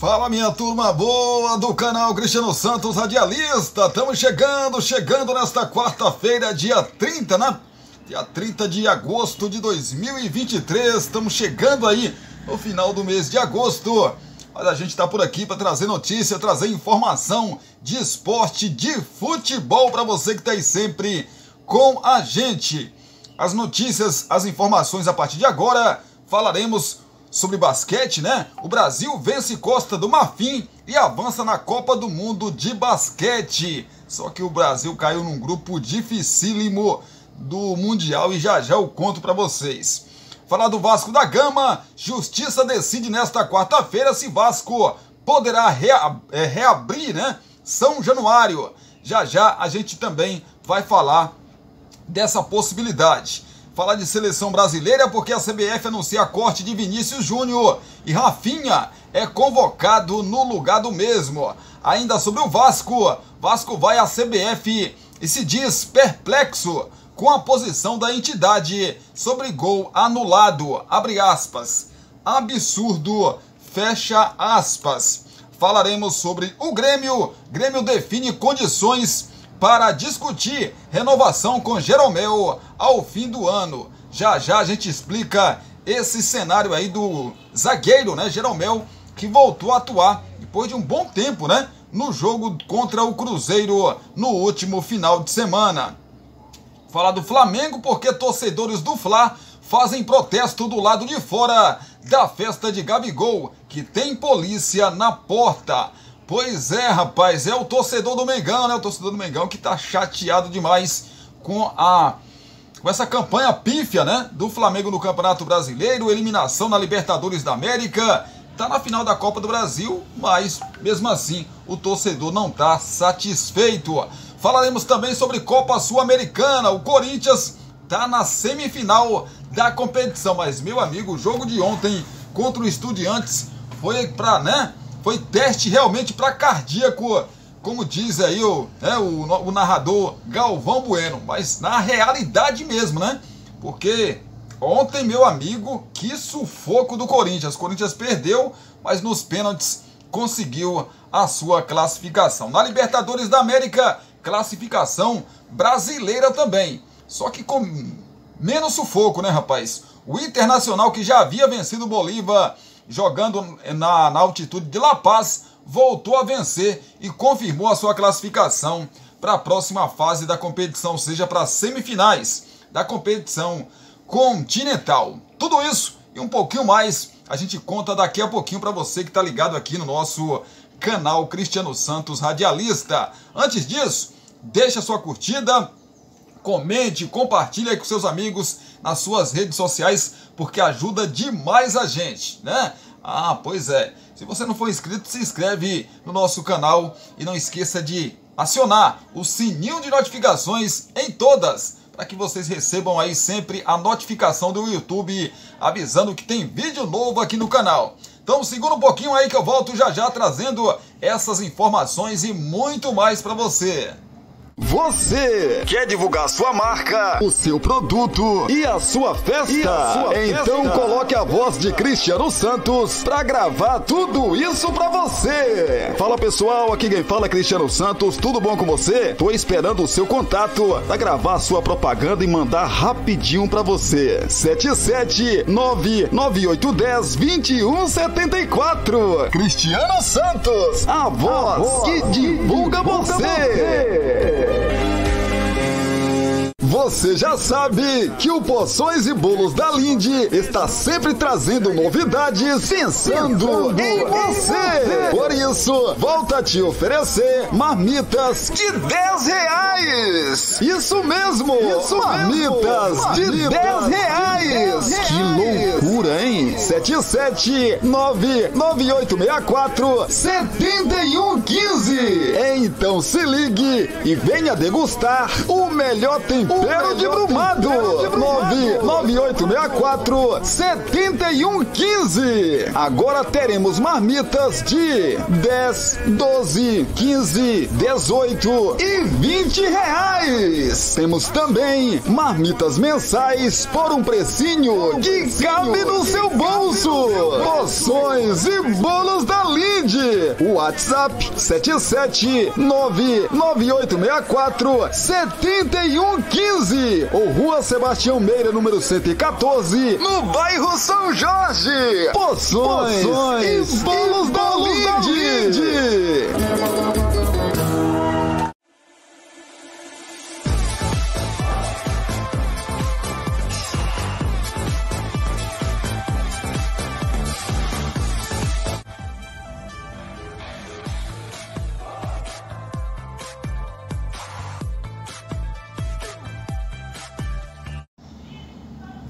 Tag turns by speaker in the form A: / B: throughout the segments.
A: Fala, minha turma boa do canal Cristiano Santos Radialista. Estamos chegando nesta quarta-feira, dia 30, né? Dia 30 de agosto de 2023. Estamos chegando aí no final do mês de agosto. Mas a gente está por aqui para trazer notícia, trazer informação de esporte, de futebol para você que está aí sempre com a gente. As notícias, as informações a partir de agora. Falaremos sobre basquete, né? O Brasil vence Costa do Marfim e avança na Copa do Mundo de basquete. Só que o Brasil caiu num grupo dificílimo do Mundial e já eu conto para vocês. Falar do Vasco da Gama, Justiça decide nesta quarta-feira se Vasco poderá reabrir, né? São Januário. Já a gente também vai falar dessa possibilidade. Falar de seleção brasileira porque a CBF anuncia a corte de Vinícius Júnior e Rafinha é convocado no lugar do mesmo. Ainda sobre o Vasco, Vasco vai à CBF e se diz perplexo com a posição da entidade sobre gol anulado. Abre aspas. Absurdo, fecha aspas. Falaremos sobre o Grêmio. Grêmio define condições para discutir renovação com Jeromel ao fim do ano. Já a gente explica esse cenário aí do zagueiro, né, Jeromel, que voltou a atuar depois de um bom tempo, né, no jogo contra o Cruzeiro no último final de semana. Falar do Flamengo porque torcedores do Fla fazem protesto do lado de fora da festa de Gabigol, que tem polícia na porta. Pois é, rapaz, é o torcedor do Mengão, né? O torcedor do Mengão que tá chateado demais com essa campanha pífia, né? Do Flamengo no Campeonato Brasileiro, eliminação na Libertadores da América, tá na final da Copa do Brasil, mas mesmo assim o torcedor não tá satisfeito. Falaremos também sobre Copa Sul-Americana, o Corinthians tá na semifinal da competição, mas meu amigo, o jogo de ontem contra o Estudiantes foi pra, né? Foi teste realmente para cardíaco, como diz aí o narrador Galvão Bueno. Mas na realidade mesmo, né? Porque ontem, meu amigo, que sufoco do Corinthians. O Corinthians perdeu, mas nos pênaltis conseguiu a sua classificação. Na Libertadores da América, classificação brasileira também. Só que com menos sufoco, né, rapaz? O Internacional, que já havia vencido o Bolívar jogando na altitude de La Paz, voltou a vencer e confirmou a sua classificação para a próxima fase da competição, ou seja, para as semifinais da competição continental. Tudo isso e um pouquinho mais a gente conta daqui a pouquinho para você que está ligado aqui no nosso canal Cristiano Santos Radialista. Antes disso, deixa sua curtida, comente, compartilhe aí com seus amigos nas suas redes sociais, porque ajuda demais a gente, né? Ah, pois é. Se você não for inscrito, se inscreve no nosso canal e não esqueça de acionar o sininho de notificações em todas, para que vocês recebam aí sempre a notificação do YouTube avisando que tem vídeo novo aqui no canal. Então segura um pouquinho aí que eu volto já trazendo essas informações e muito mais para você.
B: Você quer divulgar sua marca, o seu produto e a sua festa? Então coloque a voz de Cristiano Santos para gravar tudo isso para você. Fala pessoal, aqui quem fala é Cristiano Santos, tudo bom com você? Tô esperando o seu contato para gravar sua propaganda e mandar rapidinho para você. 77998102174. Cristiano Santos, a voz que divulga você. Você já sabe que o Poções e Bolos da Linde está sempre trazendo novidades pensando em você. Por isso, volta a te oferecer marmitas de R$10. Isso mesmo, marmitas de R$10. Que loucura, hein? 77998647115. Então se ligue e venha degustar o melhor tempero Tempero de Brumado. 99864-7115. Agora teremos marmitas de 10, 12, 15, 18 e 20 reais. Temos também marmitas mensais por um precinho que cabe no seu bolso. Poções e bolos da Linde. WhatsApp 7799864-7115 ou Rua Sebastião Meira, número 114, no bairro São Jorge. Poções e bolos da Linde.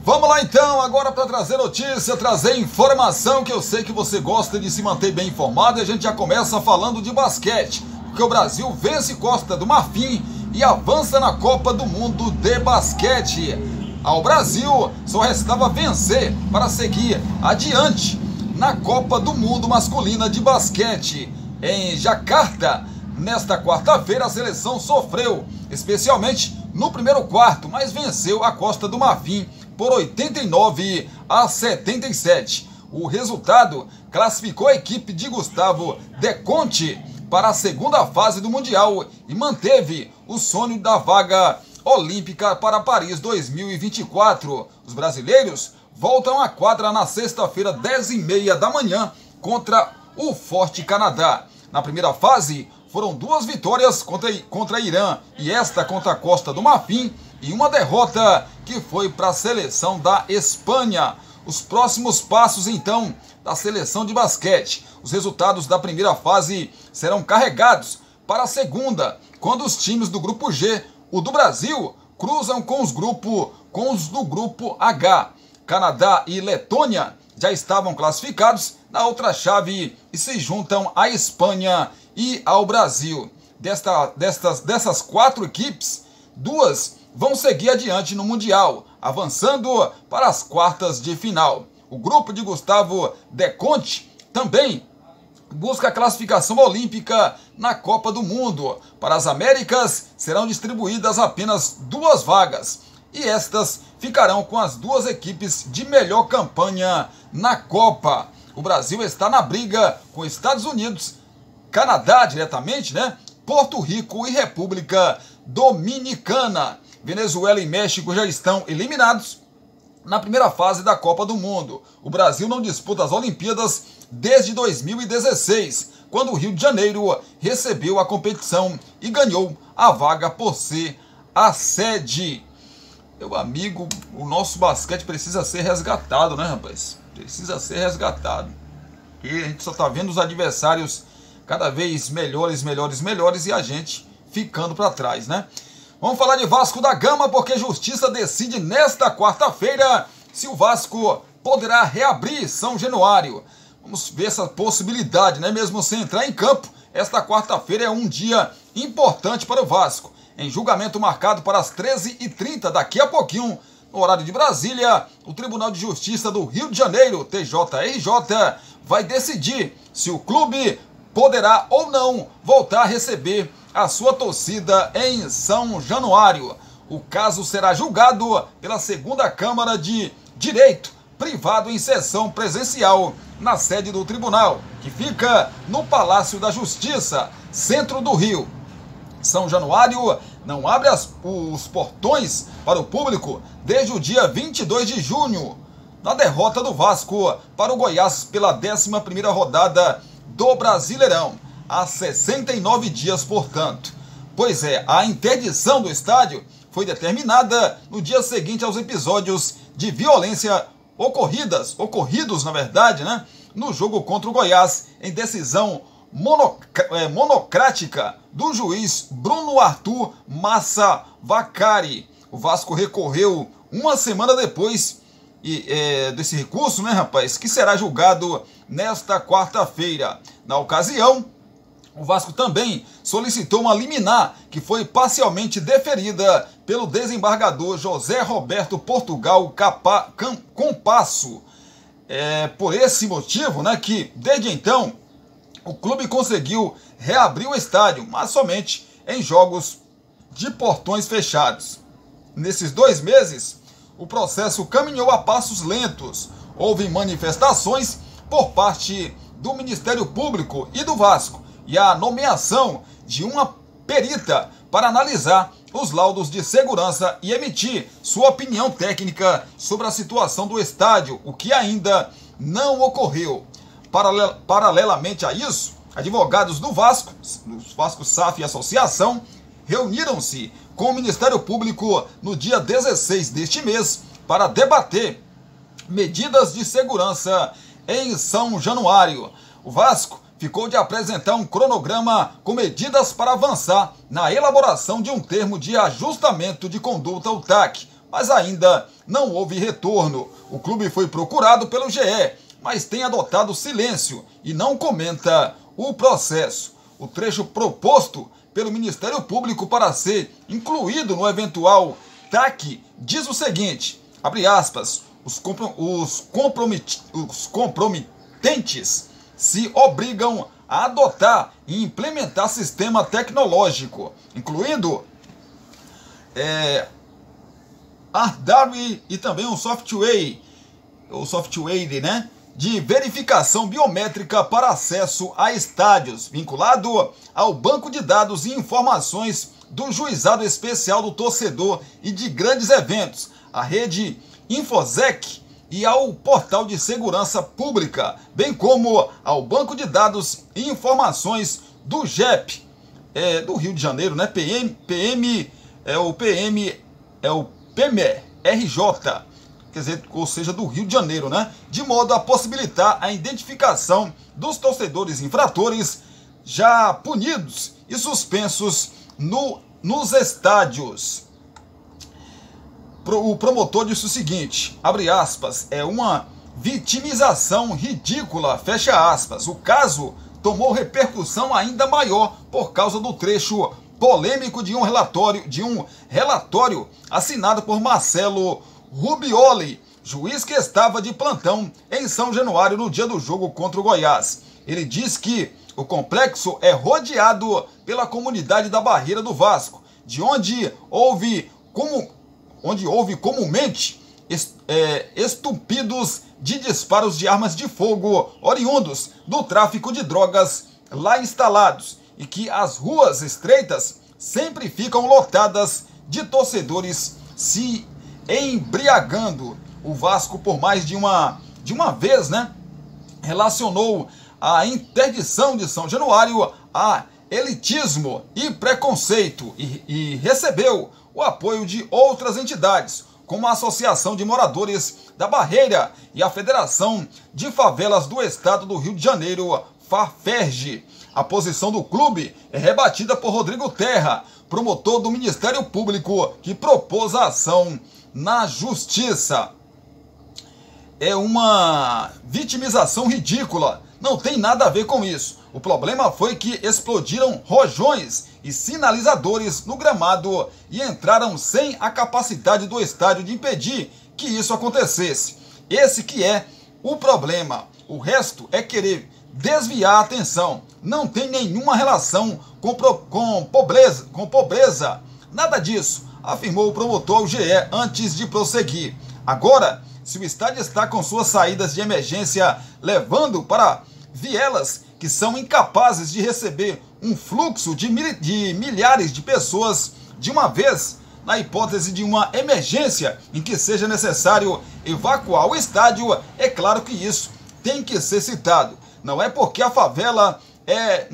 A: Vamos lá então, agora para trazer notícia, trazer informação, que eu sei que você gosta de se manter bem informado, e a gente já começa falando de basquete, porque o Brasil vence Costa do Marfim e avança na Copa do Mundo de basquete. Ao Brasil só restava vencer para seguir adiante na Copa do Mundo masculina de basquete. Em Jacarta, nesta quarta-feira, a seleção sofreu, especialmente no primeiro quarto, mas venceu a Costa do Marfim por 89-77. O resultado classificou a equipe de Gustavo De Conte para a segunda fase do Mundial e manteve o sonho da vaga olímpica para Paris 2024. Os brasileiros voltam à quadra na sexta-feira, 10h30 da manhã, contra o forte Canadá. Na primeira fase, foram 2 vitórias contra Irã e esta contra a Costa do Marfim, e uma derrota que foi para a seleção da Espanha. Os próximos passos, então, da seleção de basquete. Os resultados da primeira fase serão carregados para a segunda, quando os times do grupo G, o do Brasil, cruzam com os do grupo H. Canadá e Letônia já estavam classificados na outra chave e se juntam à Espanha e ao Brasil. Dessas 4 equipes, 2 vão seguir adiante no Mundial, avançando para as quartas de final. O grupo de Gustavo De Conte também busca a classificação olímpica na Copa do Mundo. Para as Américas serão distribuídas apenas 2 vagas, e estas ficarão com as 2 equipes de melhor campanha na Copa. O Brasil está na briga com Estados Unidos, Canadá diretamente, Porto Rico e República Dominicana. Venezuela e México já estão eliminados na primeira fase da Copa do Mundo. O Brasil não disputa as Olimpíadas desde 2016, quando o Rio de Janeiro recebeu a competição e ganhou a vaga por ser a sede. Meu amigo, o nosso basquete precisa ser resgatado, rapaz? Precisa ser resgatado. E a gente só está vendo os adversários cada vez melhores e a gente ficando para trás, Vamos falar de Vasco da Gama, porque a Justiça decide nesta quarta-feira se o Vasco poderá reabrir São Januário. Vamos ver essa possibilidade, mesmo sem entrar em campo. Esta quarta-feira é um dia importante para o Vasco. Em julgamento marcado para as 13h30, daqui a pouquinho, no horário de Brasília, o Tribunal de Justiça do Rio de Janeiro, TJRJ, vai decidir se o clube poderá ou não voltar a receber a sua torcida em São Januário. O caso será julgado pela segunda Câmara de Direito Privado em sessão presencial na sede do tribunal, que fica no Palácio da Justiça, centro do Rio. São Januário não abre os portões para o público desde o dia 22 de junho, na derrota do Vasco para o Goiás pela 11ª rodada do Brasileirão. Há 69 dias, portanto. Pois é, a interdição do estádio foi determinada no dia seguinte aos episódios de violência ocorridos, na verdade, no jogo contra o Goiás, em decisão monocrática do juiz Bruno Arthur Massa Vacari. O Vasco recorreu uma semana depois desse recurso, que será julgado nesta quarta-feira. Na ocasião, O Vasco também solicitou uma liminar que foi parcialmente deferida pelo desembargador José Roberto Portugal Compasso. Por esse motivo, né, que desde então o clube conseguiu reabrir o estádio, mas somente em jogos de portões fechados. Nesses 2 meses, o processo caminhou a passos lentos. Houve manifestações por parte do Ministério Público e do Vasco e a nomeação de uma perita para analisar os laudos de segurança e emitir sua opinião técnica sobre a situação do estádio, o que ainda não ocorreu. Paralelamente a isso, advogados do Vasco SAF e Associação, reuniram-se com o Ministério Público no dia 16 deste mês para debater medidas de segurança em São Januário. O Vasco ficou de apresentar um cronograma com medidas para avançar na elaboração de um termo de ajustamento de conduta, o TAC, mas ainda não houve retorno. O clube foi procurado pelo GE, mas tem adotado silêncio e não comenta o processo. O trecho proposto pelo Ministério Público para ser incluído no eventual TAC diz o seguinte, abre aspas, os comprometentes se obrigam a adotar e implementar sistema tecnológico, incluindo hardware e também um software, né, de verificação biométrica para acesso a estádios, vinculado ao banco de dados e informações do Juizado Especial do Torcedor e de grandes eventos, a rede Infosec e ao Portal de Segurança Pública, bem como ao Banco de Dados e Informações do GEP, do Rio de Janeiro, né? PMRJ, quer dizer, ou seja, do Rio de Janeiro, né? De modo a possibilitar a identificação dos torcedores infratores já punidos e suspensos nos estádios. O promotor disse o seguinte, abre aspas, é uma vitimização ridícula, fecha aspas. O caso tomou repercussão ainda maior por causa do trecho polêmico de um relatório assinado por Marcelo Rubioli, juiz que estava de plantão em São Januário no dia do jogo contra o Goiás. Ele diz que o complexo é rodeado pela comunidade da Barreira do Vasco, de onde houve comumente estúpidos de disparos de armas de fogo oriundos do tráfico de drogas lá instalados e que as ruas estreitas sempre ficam lotadas de torcedores se embriagando. O Vasco, por mais de uma vez, né, relacionou a interdição de São Januário a elitismo e preconceito e recebeu o apoio de outras entidades, como a Associação de Moradores da Barreira e a Federação de Favelas do Estado do Rio de Janeiro, FAFERJ. A posição do clube é rebatida por Rodrigo Terra, promotor do Ministério Público, que propôs a ação na Justiça. É uma vitimização ridícula, não tem nada a ver com isso. O problema foi que explodiram rojões e sinalizadores no gramado e entraram sem a capacidade do estádio de impedir que isso acontecesse. Esse que é o problema. O resto é querer desviar a atenção. Não tem nenhuma relação com pobreza. Nada disso, afirmou o promotor ao GE antes de prosseguir. Agora, se o estádio está com suas saídas de emergência levando para vielas que são incapazes de receber um fluxo de milhares de pessoas de uma vez, na hipótese de uma emergência em que seja necessário evacuar o estádio, é claro que isso tem que ser citado. Não é porque a favela é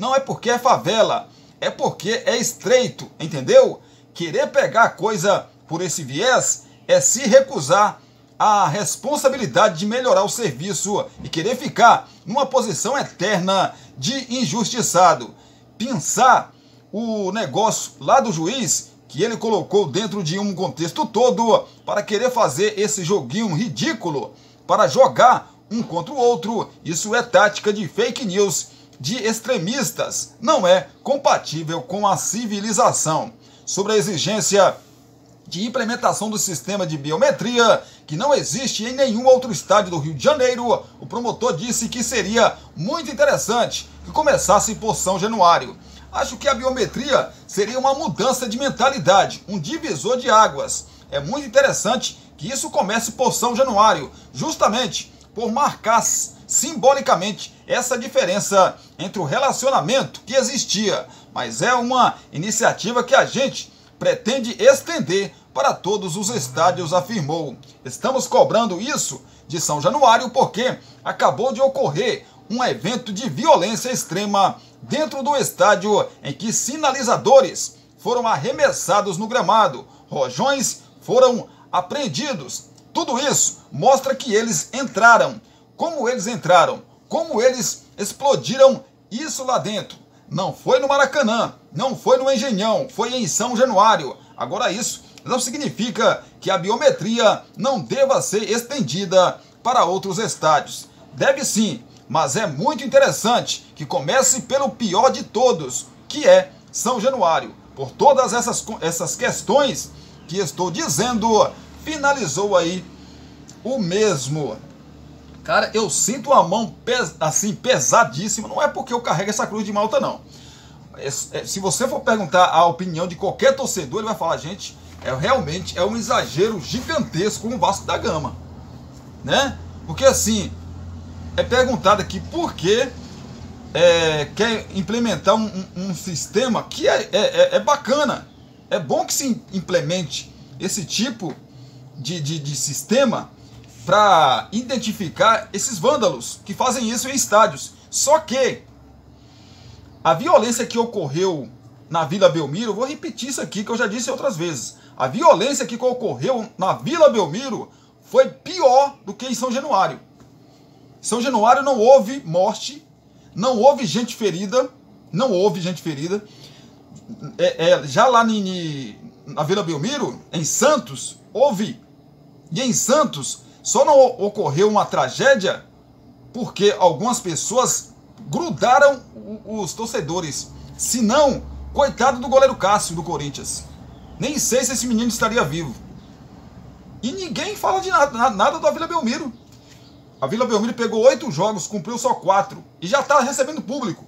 A: porque é estreito, entendeu? Querer pegar a coisa por esse viés é se recusar a responsabilidade de melhorar o serviço e querer ficar numa posição eterna de injustiçado. Pensar o negócio lá do juiz, que ele colocou dentro de um contexto todo, para querer fazer esse joguinho ridículo, para jogar um contra o outro, isso é tática de fake news de extremistas não é compatível com a civilização. Sobre a exigência de implementação do sistema de biometria, que não existe em nenhum outro estádio do Rio de Janeiro, o promotor disse que seria muito interessante que começasse por São Januário. Acho que a biometria seria uma mudança de mentalidade, um divisor de águas. É muito interessante que isso comece por São Januário, justamente por marcar simbolicamente essa diferença entre o relacionamento que existia, mas é uma iniciativa que a gente pretende estender para todos os estádios, afirmou. Estamos cobrando isso de São Januário porque acabou de ocorrer um evento de violência extrema dentro do estádio em que sinalizadores foram arremessados no gramado, rojões foram apreendidos. Tudo isso mostra que eles entraram. Como eles entraram? Como eles explodiram isso lá dentro? Não foi no Maracanã, não foi no Engenhão, foi em São Januário. Agora isso não significa que a biometria não deva ser estendida para outros estádios. Deve sim, mas é muito interessante que comece pelo pior de todos, que é São Januário. Por todas essas questões que estou dizendo, finalizou aí o mesmo. Cara, eu sinto a mão assim pesadíssima. Não é porque eu carrego essa cruz de Malta, não. Se você for perguntar a opinião de qualquer torcedor, ele vai falar, gente, realmente é um exagero gigantesco com o Vasco da Gama, né? Porque assim, é perguntado aqui por que quer implementar um sistema que é bacana. É bom que se implemente esse tipo de sistema para identificar esses vândalos que fazem isso em estádios. Só que a violência que ocorreu na Vila Belmiro, eu vou repetir isso aqui que eu já disse outras vezes, a violência que ocorreu na Vila Belmiro foi pior do que em São Januário. Em São Januário não houve morte, não houve gente ferida, já lá na Vila Belmiro, em Santos, houve. E em Santos só não ocorreu uma tragédia porque algumas pessoas grudaram os torcedores. Se não, coitado do goleiro Cássio do Corinthians. Nem sei se esse menino estaria vivo. E ninguém fala de nada da Vila Belmiro. A Vila Belmiro pegou 8 jogos, cumpriu só 4. E já está recebendo público.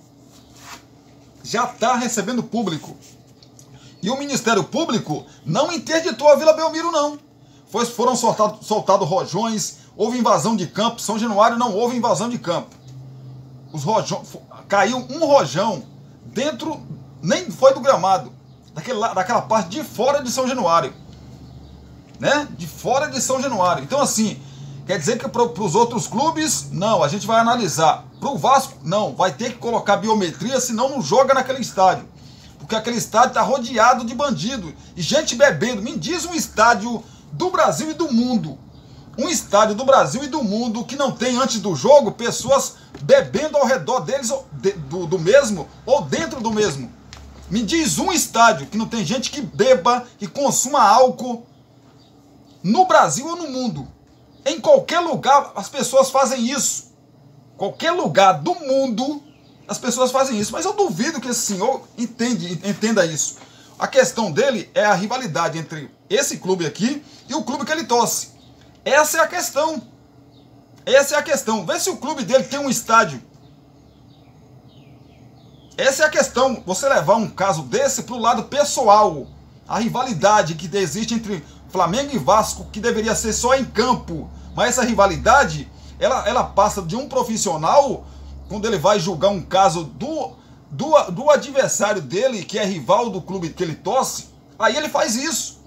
A: E o Ministério Público não interditou a Vila Belmiro, não. Foram soltados rojões, houve invasão de campo. São Januário não houve invasão de campo. Caiu um rojão dentro, nem foi do gramado, daquela parte de fora de São Januário, né? De fora de São Januário. Então assim, quer dizer que para os outros clubes, não, a gente vai analisar. Para o Vasco, não, vai ter que colocar biometria, senão não joga naquele estádio. Porque aquele estádio está rodeado de bandido e gente bebendo. Me diz um estádio do Brasil e do mundo. Um estádio do Brasil e do mundo que não tem antes do jogo pessoas bebendo ao redor deles do mesmo ou dentro do mesmo. Me diz um estádio que não tem gente que beba, que consuma álcool no Brasil ou no mundo. Em qualquer lugar as pessoas fazem isso. Qualquer lugar do mundo as pessoas fazem isso. Mas eu duvido que esse senhor entenda isso. A questão dele é a rivalidade entre esse clube aqui e o clube que ele torce. Essa é a questão. Vê se o clube dele tem um estádio. Essa é a questão. Você levar um caso desse para o lado pessoal. A rivalidade que existe entre Flamengo e Vasco, que deveria ser só em campo. Mas essa rivalidade, ela passa de um profissional, quando ele vai julgar um caso do adversário dele, que é rival do clube que ele torce, aí ele faz isso.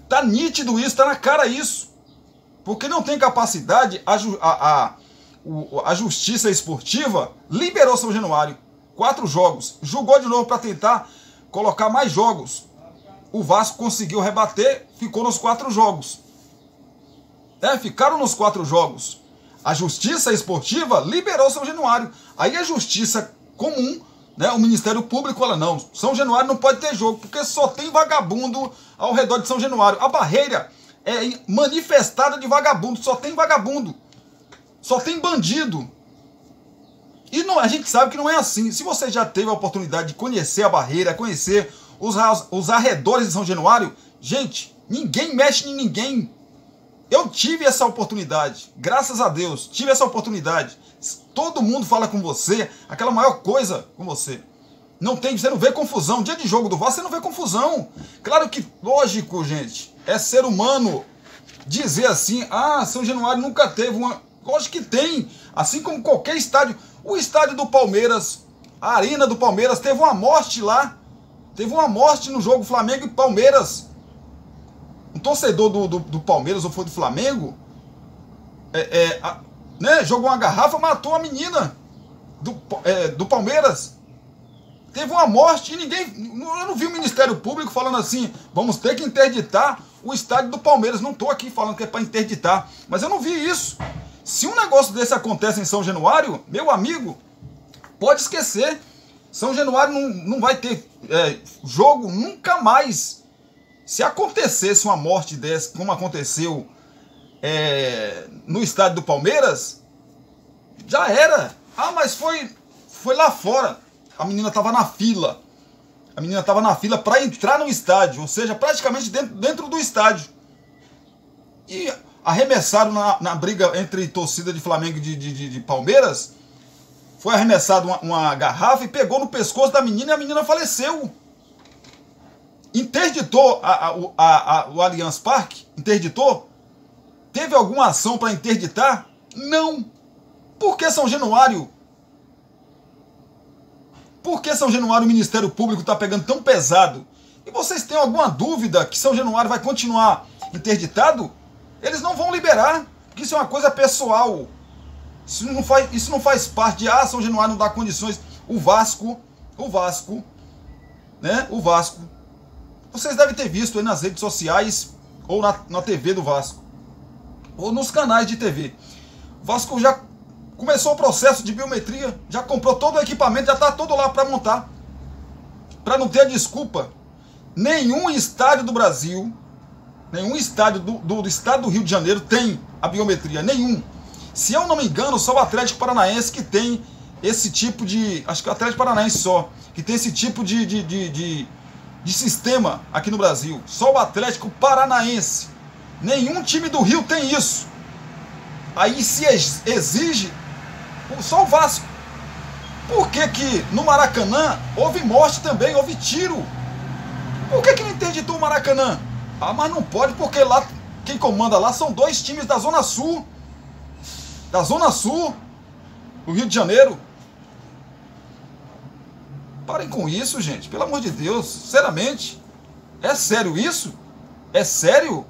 A: Tá nítido isso, tá na cara isso. Porque não tem capacidade, a justiça esportiva liberou São Januário. 4 jogos. Julgou de novo para tentar colocar mais jogos. O Vasco conseguiu rebater, ficou nos 4 jogos. Ficaram nos 4 jogos. A justiça esportiva liberou São Januário. Aí a justiça comum, né, o Ministério Público fala, não, São Januário não pode ter jogo, porque só tem vagabundo ao redor de São Januário. A barreira é manifestada de vagabundo, só tem vagabundo, só tem bandido. E não, a gente sabe que não é assim. Se você já teve a oportunidade de conhecer a Barreira, conhecer os arredores de São Januário, gente, ninguém mexe em ninguém. Eu tive essa oportunidade, graças a Deus, tive essa oportunidade. Todo mundo fala com você, aquela maior coisa com você. Não tem, você não vê confusão. Dia de jogo do Vasco, você não vê confusão. Claro que, lógico, gente, é ser humano dizer assim, São Januário nunca teve uma... Lógico que tem, assim como qualquer estádio. O estádio do Palmeiras, a arena do Palmeiras, teve uma morte lá. Teve uma morte no jogo Flamengo e Palmeiras. Um torcedor do Palmeiras ou foi do Flamengo, jogou uma garrafa, matou a menina do Palmeiras. Teve uma morte e eu não vi o Ministério Público falando assim, vamos ter que interditar o estádio do Palmeiras. Não estou aqui falando que é para interditar, mas eu não vi isso. Se um negócio desse acontece em São Januário, meu amigo, pode esquecer. São Januário não vai ter jogo nunca mais. Se acontecesse uma morte dessa, como aconteceu no estádio do Palmeiras, já era. Mas foi lá fora. A menina estava na fila. A menina estava na fila para entrar no estádio, ou seja, praticamente dentro do estádio. E arremessaram na briga entre torcida de Flamengo e de Palmeiras. Foi arremessado uma garrafa e pegou no pescoço da menina e a menina faleceu. Interditou o Allianz Parque? Interditou? Teve alguma ação para interditar? Não. Por que São Januário? Por que São Januário o Ministério Público está pegando tão pesado? E vocês têm alguma dúvida que São Januário vai continuar interditado? Eles não vão liberar, porque isso é uma coisa pessoal. Isso não faz parte de São Januário não dá condições. O Vasco, né? O Vasco. Vocês devem ter visto aí nas redes sociais ou na TV do Vasco. Ou nos canais de TV. O Vasco já começou o processo de biometria, já comprou todo o equipamento, já está todo lá para montar. Para não ter desculpa. Nenhum estádio do Brasil, nenhum estádio do estado do Rio de Janeiro tem a biometria. Nenhum. Se eu não me engano, só o Atlético Paranaense que tem esse tipo de... Acho que o Atlético Paranaense só, que tem esse tipo de sistema aqui no Brasil. Só o Atlético Paranaense. Nenhum time do Rio tem isso. Aí se exige só o Vasco. Por que no Maracanã houve morte também, houve tiro? Por que não interditou o Maracanã? Mas não pode, porque lá quem comanda lá são dois times da Zona Sul. Da Zona Sul do Rio de Janeiro. Parem com isso, gente. Pelo amor de Deus. Sinceramente. É sério isso? É sério?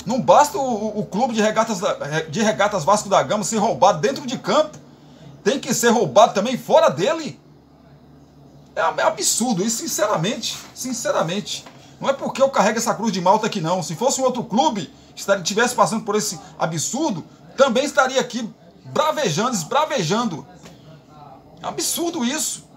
A: Não basta o clube de regatas Vasco da Gama ser roubado dentro de campo. Tem que ser roubado também fora dele. É absurdo isso, sinceramente. Sinceramente. Não é porque eu carrego essa cruz de Malta aqui, não. Se fosse um outro clube que estivesse passando por esse absurdo, também estaria aqui bravejando, esbravejando. É absurdo isso.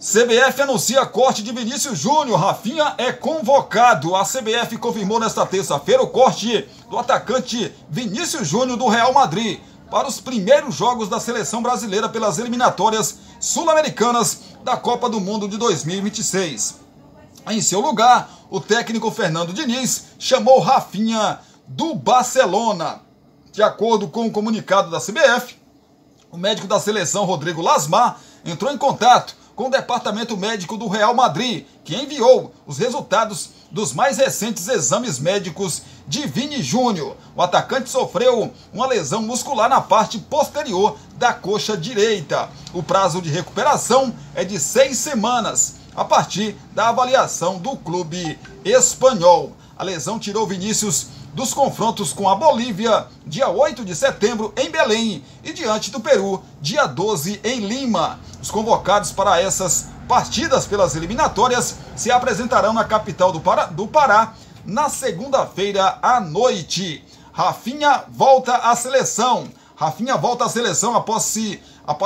A: CBF anuncia corte de Vinícius Júnior. Rafinha é convocado. A CBF confirmou nesta terça-feira o corte do atacante Vinícius Júnior do Real Madrid para os primeiros jogos da seleção brasileira pelas eliminatórias sul-americanas da Copa do Mundo de 2026. Em seu lugar, o técnico Fernando Diniz chamou Rafinha do Barcelona. De acordo com o comunicado da CBF, o médico da seleção, Rodrigo Lasmar, entrou em contato com o departamento médico do Real Madrid, que enviou os resultados dos mais recentes exames médicos de Vini Júnior. O atacante sofreu uma lesão muscular na parte posterior da coxa direita. O prazo de recuperação é de 6 semanas, a partir da avaliação do clube espanhol. A lesão tirou Vinícius dos confrontos com a Bolívia, dia 8 de setembro, em Belém, e diante do Peru, dia 12, em Lima. Os convocados para essas partidas pelas eliminatórias se apresentarão na capital do Pará na segunda-feira à noite. Rafinha volta à seleção. Rafinha volta à seleção após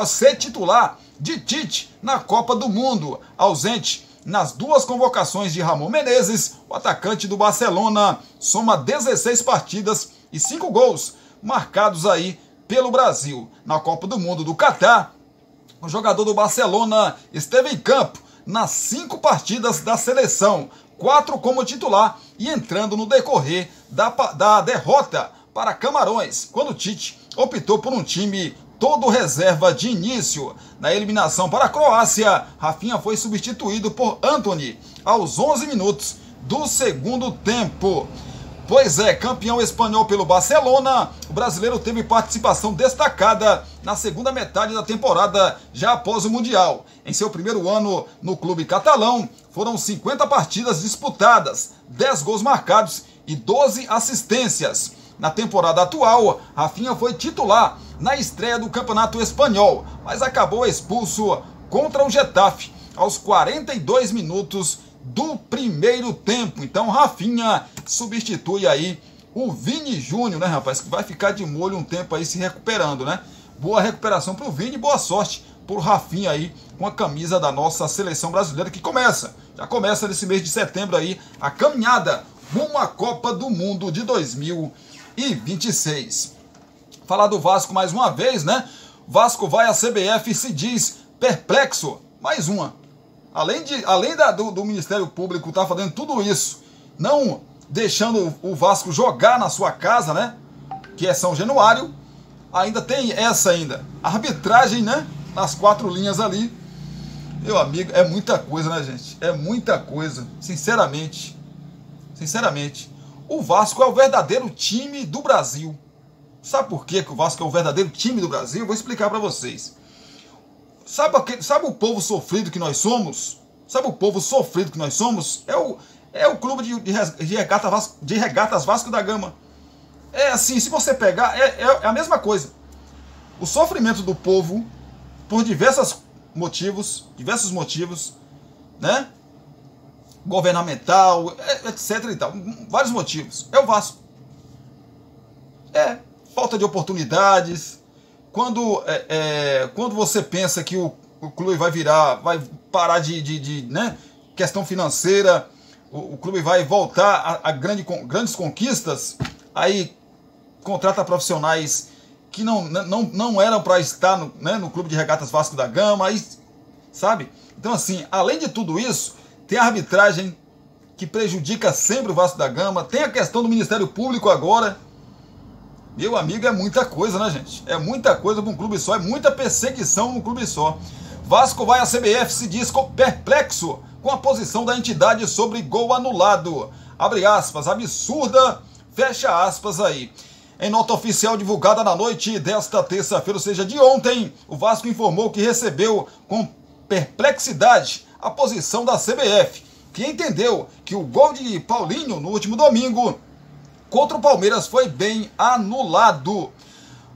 A: ser titular de Tite na Copa do Mundo. Ausente nas duas convocações de Ramon Menezes, o atacante do Barcelona soma 16 partidas e 5 gols marcados aí pelo Brasil. Na Copa do Mundo do Catar, o jogador do Barcelona esteve em campo nas 5 partidas da seleção, 4 como titular e entrando no decorrer da derrota para Camarões, quando Tite optou por um time todo reserva de início. Na eliminação para a Croácia, Rafinha foi substituído por Antony aos 11 minutos do segundo tempo. Pois é, campeão espanhol pelo Barcelona, o brasileiro teve participação destacada na segunda metade da temporada, já após o Mundial. Em seu primeiro ano no clube catalão, foram 50 partidas disputadas, 10 gols marcados e 12 assistências. Na temporada atual, Rafinha foi titular na estreia do Campeonato Espanhol, mas acabou expulso contra o Getafe aos 42 minutos do primeiro tempo. Então Rafinha substitui aí o Vini Júnior, né, rapaz, que vai ficar de molho um tempo aí se recuperando, né? Boa recuperação pro Vini, boa sorte pro Rafinha aí com a camisa da nossa seleção brasileira que já começa nesse mês de setembro aí a caminhada rumo à Copa do Mundo de 2026. Falar do Vasco mais uma vez, né? Vasco vai à CBF e se diz perplexo. Mais uma. Além do Ministério Público estar fazendo tudo isso, não deixando o Vasco jogar na sua casa, né? Que é São Januário, ainda tem essa ainda. Arbitragem, né? Nas 4 linhas ali. Meu amigo, é muita coisa, né, gente? É muita coisa. Sinceramente, o Vasco é o verdadeiro time do Brasil. Sabe por que o Vasco é o verdadeiro time do Brasil? Eu vou explicar para vocês. Sabe o povo sofrido que nós somos? Sabe o povo sofrido que nós somos? É o clube de regatas Vasco da Gama. É assim, se você pegar, é a mesma coisa. O sofrimento do povo, por diversos motivos, né? Governamental, etc e tal. Vários motivos. É o Vasco. Falta de oportunidades. Quando você pensa que o clube vai parar né, questão financeira, o clube vai voltar a grandes conquistas, aí contrata profissionais que não eram para estar no Clube de Regatas Vasco da Gama, aí, sabe? Então, assim, além de tudo isso, tem a arbitragem que prejudica sempre o Vasco da Gama, tem a questão do Ministério Público agora. Meu amigo, é muita coisa, né, gente? É muita coisa para um clube só, é muita perseguição num clube só. Vasco vai à CBF, se diz perplexo com a posição da entidade sobre gol anulado. Abre aspas, absurda, fecha aspas aí. Em nota oficial divulgada na noite desta terça-feira, ou seja, de ontem, o Vasco informou que recebeu com perplexidade a posição da CBF, que entendeu que o gol de Paulinho no último domingo contra o Palmeiras foi bem anulado.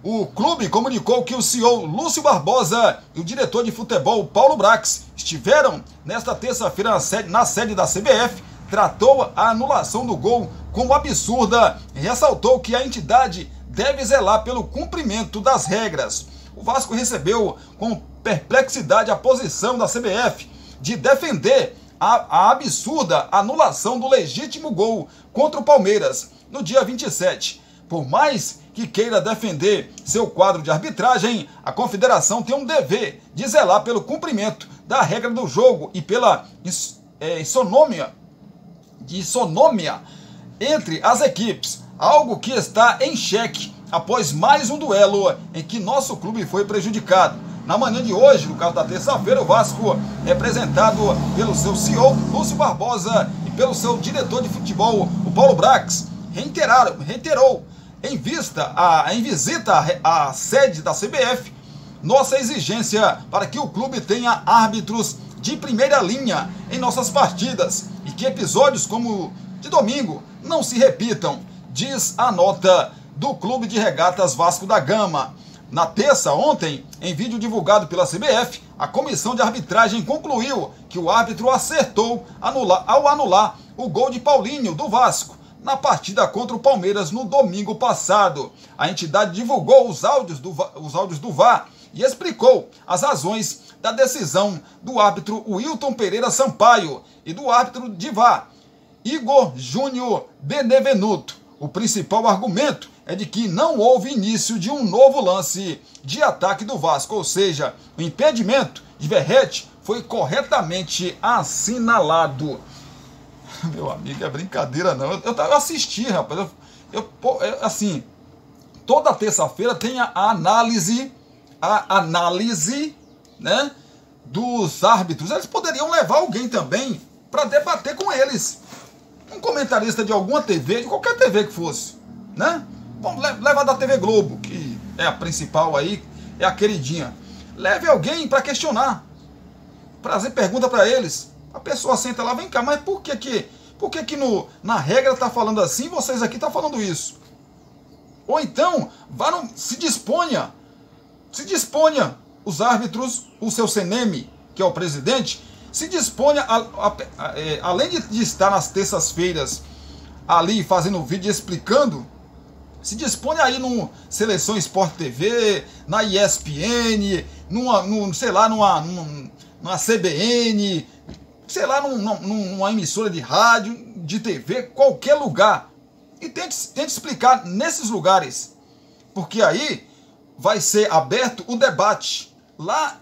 A: O clube comunicou que o CEO Lúcio Barbosa e o diretor de futebol Paulo Brax estiveram nesta terça-feira na sede da CBF, tratou a anulação do gol como absurda e ressaltou que a entidade deve zelar pelo cumprimento das regras. O Vasco recebeu com perplexidade a posição da CBF de defender a absurda anulação do legítimo gol contra o Palmeiras no dia 27. Por mais que queira defender seu quadro de arbitragem, a confederação tem um dever de zelar pelo cumprimento da regra do jogo e pela isonômia entre as equipes, algo que está em xeque após mais um duelo em que nosso clube foi prejudicado. Na manhã de hoje, no caso da terça-feira, o Vasco, representado pelo seu CEO, Lúcio Barbosa, e pelo seu diretor de futebol, o Paulo Brax, reiterou em visita à sede da CBF, nossa exigência para que o clube tenha árbitros de primeira linha em nossas partidas e que episódios como de domingo não se repitam, diz a nota do Clube de Regatas Vasco da Gama. Na terça, ontem, em vídeo divulgado pela CBF, a comissão de arbitragem concluiu que o árbitro acertou ao anular o gol de Paulinho do Vasco na partida contra o Palmeiras no domingo passado. A entidade divulgou os áudios do VAR e explicou as razões da decisão do árbitro Wilton Pereira Sampaio e do árbitro de VAR, Igor Júnior Benevenuto. O principal argumento é de que não houve início de um novo lance de ataque do Vasco, ou seja, o impedimento de Verratti foi corretamente assinalado. Meu amigo, é brincadeira não. Eu assisti, rapaz. Assim, toda terça-feira tem a análise, né, dos árbitros. Eles poderiam levar alguém também para debater com eles. Um comentarista de alguma TV, de qualquer TV que fosse, né? Bom, leva da TV Globo, que é a principal aí, é a queridinha. Leve alguém para questionar, fazer pergunta para eles. A pessoa senta lá, vem cá, mas por que na regra tá falando assim, vocês aqui tá falando isso? Ou então, se disponha os árbitros, o seu CNM, que é o presidente, se disponha, além de estar nas terças-feiras ali fazendo vídeo explicando, se disponha aí no Seleção Sport TV, na ESPN, numa CBN, sei lá, numa emissora de rádio, de TV, qualquer lugar. E tente explicar nesses lugares. Porque aí vai ser aberto o debate. Lá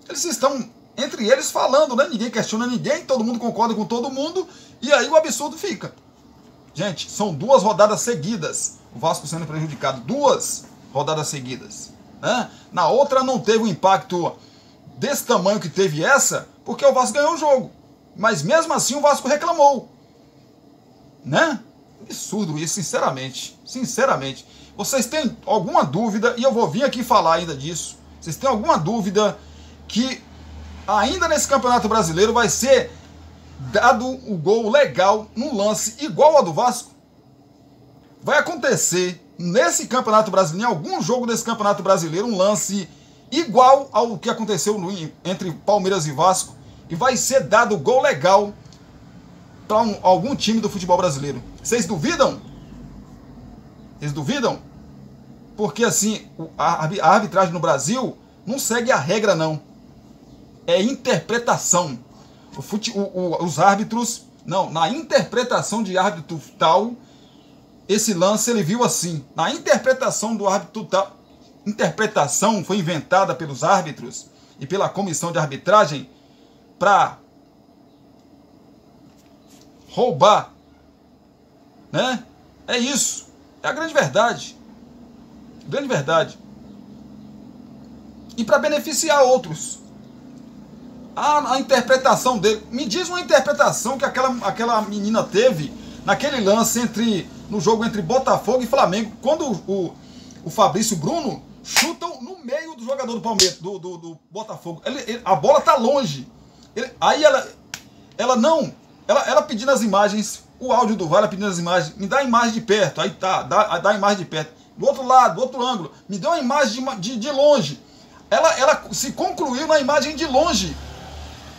A: eles estão entre eles falando, né? Ninguém questiona ninguém, todo mundo concorda com todo mundo, e aí o absurdo fica. Gente, são 2 rodadas seguidas, o Vasco sendo prejudicado, 2 rodadas seguidas, né? Na outra não teve um impacto desse tamanho que teve essa, porque o Vasco ganhou o jogo. Mas mesmo assim o Vasco reclamou, né? Absurdo isso, sinceramente. Sinceramente. Vocês têm alguma dúvida, e eu vou vir aqui falar ainda disso, vocês têm alguma dúvida que ainda nesse Campeonato Brasileiro vai ser dado o gol legal num lance igual ao do Vasco? Vai acontecer nesse Campeonato Brasileiro, em algum jogo desse Campeonato Brasileiro, um lance igual ao que aconteceu entre Palmeiras e Vasco, e vai ser dado gol legal para algum time do futebol brasileiro. Vocês duvidam? Vocês duvidam? Porque assim, a arbitragem no Brasil não segue a regra não. É interpretação. Os árbitros, não, na interpretação de árbitro tal, esse lance ele viu assim. Na interpretação do árbitro tal, interpretação foi inventada pelos árbitros e pela comissão de arbitragem para roubar, né? É isso. É a grande verdade. Grande verdade. E para beneficiar outros. A interpretação dele. Me diz uma interpretação que aquela menina teve naquele lance no jogo entre Botafogo e Flamengo, quando o Fabrício Bruno chutam no meio do jogador do Palmeiras, do Botafogo. A bola tá longe. Aí ela pedindo as imagens, o áudio do VAR, ela pedindo as imagens, me dá a imagem de perto, aí tá, dá a imagem de perto. Do outro lado, do outro ângulo, me deu uma imagem de longe. Ela se concluiu na imagem de longe.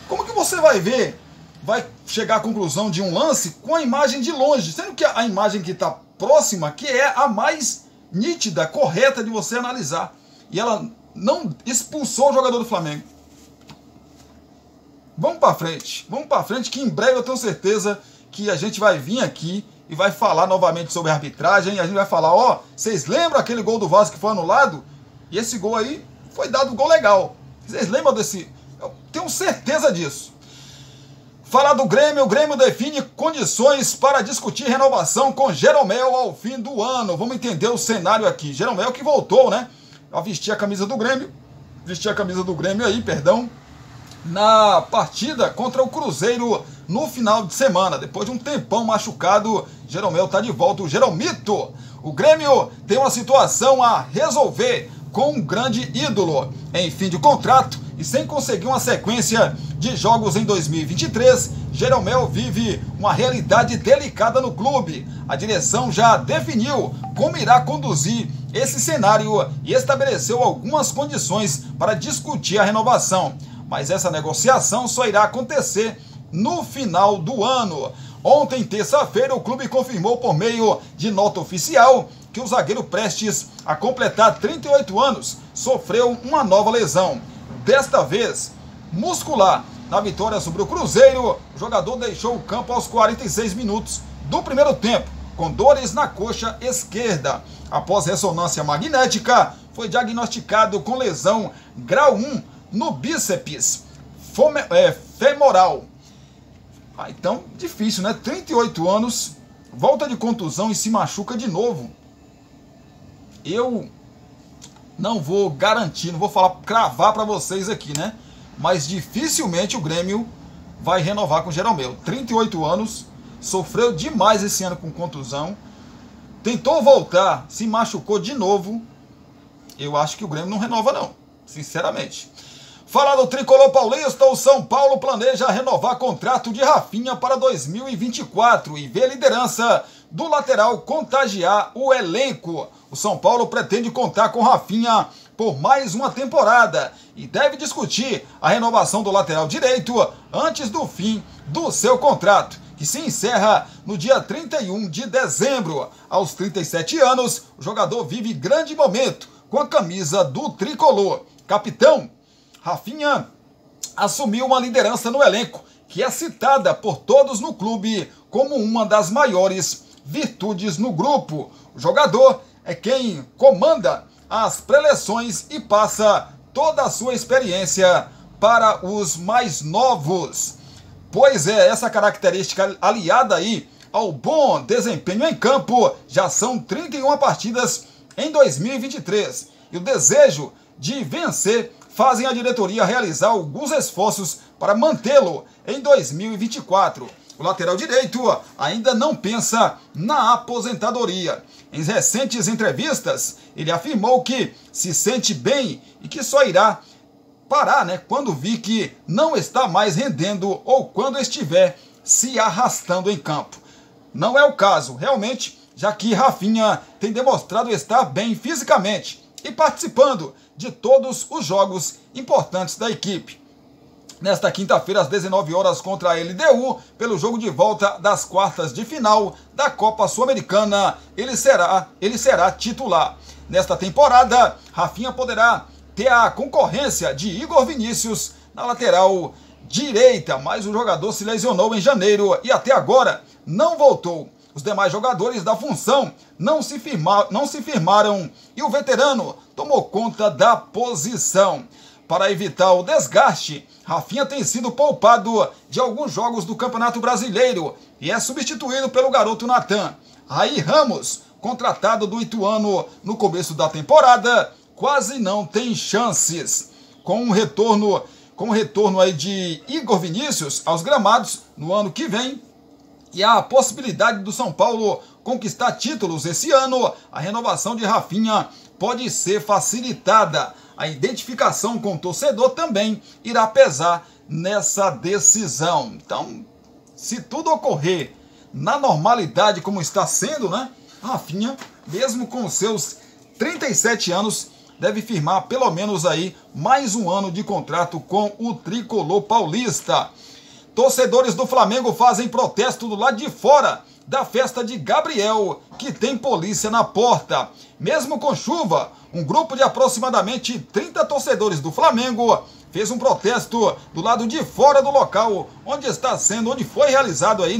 A: Como que você vai ver, vai chegar à conclusão de um lance com a imagem de longe, sendo que a imagem que está próxima, que é a mais nítida, correta de você analisar. E ela não expulsou o jogador do Flamengo. Vamos para frente, que em breve eu tenho certeza que a gente vai vir aqui e vai falar novamente sobre a arbitragem, e a gente vai falar, ó, vocês lembram aquele gol do Vasco que foi anulado? E esse gol aí foi dado um gol legal. Vocês lembram desse? Eu tenho certeza disso. Falar do Grêmio, o Grêmio define condições para discutir renovação com Jeromel ao fim do ano. Vamos entender o cenário aqui. Jeromel que voltou, né, a vestir a camisa do Grêmio, na partida contra o Cruzeiro no final de semana. Depois de um tempão machucado, Jeromel está de volta, o Jeromito. O Grêmio tem uma situação a resolver com um grande ídolo em fim de contrato e sem conseguir uma sequência de jogos em 2023, Jeromel vive uma realidade delicada no clube. A direção já definiu como irá conduzir esse cenário e estabeleceu algumas condições para discutir a renovação. Mas essa negociação só irá acontecer no final do ano. Ontem, terça-feira, o clube confirmou por meio de nota oficial que o zagueiro prestes a completar 38 anos sofreu uma nova lesão. Desta vez, muscular. Na vitória sobre o Cruzeiro, o jogador deixou o campo aos 46 minutos do primeiro tempo, com dores na coxa esquerda. Após ressonância magnética, foi diagnosticado com lesão grau 1 no bíceps femoral. Então, difícil, né? 38 anos, volta de contusão e se machuca de novo. Eu não vou garantir, não vou cravar para vocês aqui, né? Mas dificilmente o Grêmio vai renovar com o Jeromel. 38 anos, sofreu demais esse ano com contusão, tentou voltar, se machucou de novo. Eu acho que o Grêmio não renova não, sinceramente. Falar do tricolor paulista, o São Paulo planeja renovar contrato de Rafinha para 2024 e vê a liderança do lateral contagiar o elenco. O São Paulo pretende contar com Rafinha por mais uma temporada e deve discutir a renovação do lateral direito antes do fim do seu contrato, que se encerra no dia 31 de dezembro. Aos 37 anos, o jogador vive grande momento com a camisa do tricolor. Capitão Rafinha assumiu uma liderança no elenco, que é citada por todos no clube como uma das maiores virtudes no grupo. O jogador é quem comanda as preleções e passa toda a sua experiência para os mais novos. Pois é, essa característica aliada aí ao bom desempenho em campo, já são 31 partidas em 2023. E o desejo de vencer fazem a diretoria realizar alguns esforços para mantê-lo em 2024. O lateral direito ainda não pensa na aposentadoria. Em recentes entrevistas, ele afirmou que se sente bem e que só irá parar, quando vir que não está mais rendendo ou quando estiver se arrastando em campo. Não é o caso, realmente, já que Rafinha tem demonstrado estar bem fisicamente e participando de todos os jogos importantes da equipe. Nesta quinta-feira, às 19 horas, contra a LDU, pelo jogo de volta das quartas de final da Copa Sul-Americana, ele será titular. Nesta temporada, Rafinha poderá ter a concorrência de Igor Vinícius na lateral direita, mas o jogador se lesionou em janeiro e até agora não voltou. Os demais jogadores da função não se firmaram e o veterano tomou conta da posição. Para evitar o desgaste, Rafinha tem sido poupado de alguns jogos do Campeonato Brasileiro e é substituído pelo garoto Natan. Aí Ramos, contratado do Ituano no começo da temporada, quase não tem chances. Com o retorno aí de Igor Vinícius aos gramados no ano que vem e a possibilidade do São Paulo conquistar títulos esse ano, a renovação de Rafinha pode ser facilitada. A identificação com o torcedor também irá pesar nessa decisão. Então, se tudo ocorrer na normalidade como está sendo, Rafinha, mesmo com seus 37 anos, deve firmar pelo menos aí mais um ano de contrato com o tricolor paulista. Torcedores do Flamengo fazem protesto do lado de fora da festa de Gabriel, que tem polícia na porta. Mesmo com chuva, um grupo de aproximadamente 30 torcedores do Flamengo fez um protesto do lado de fora do local onde foi realizado aí,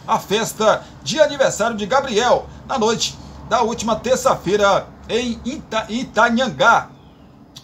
A: a festa de aniversário de Gabriel, na noite da última terça-feira em Itanhangá,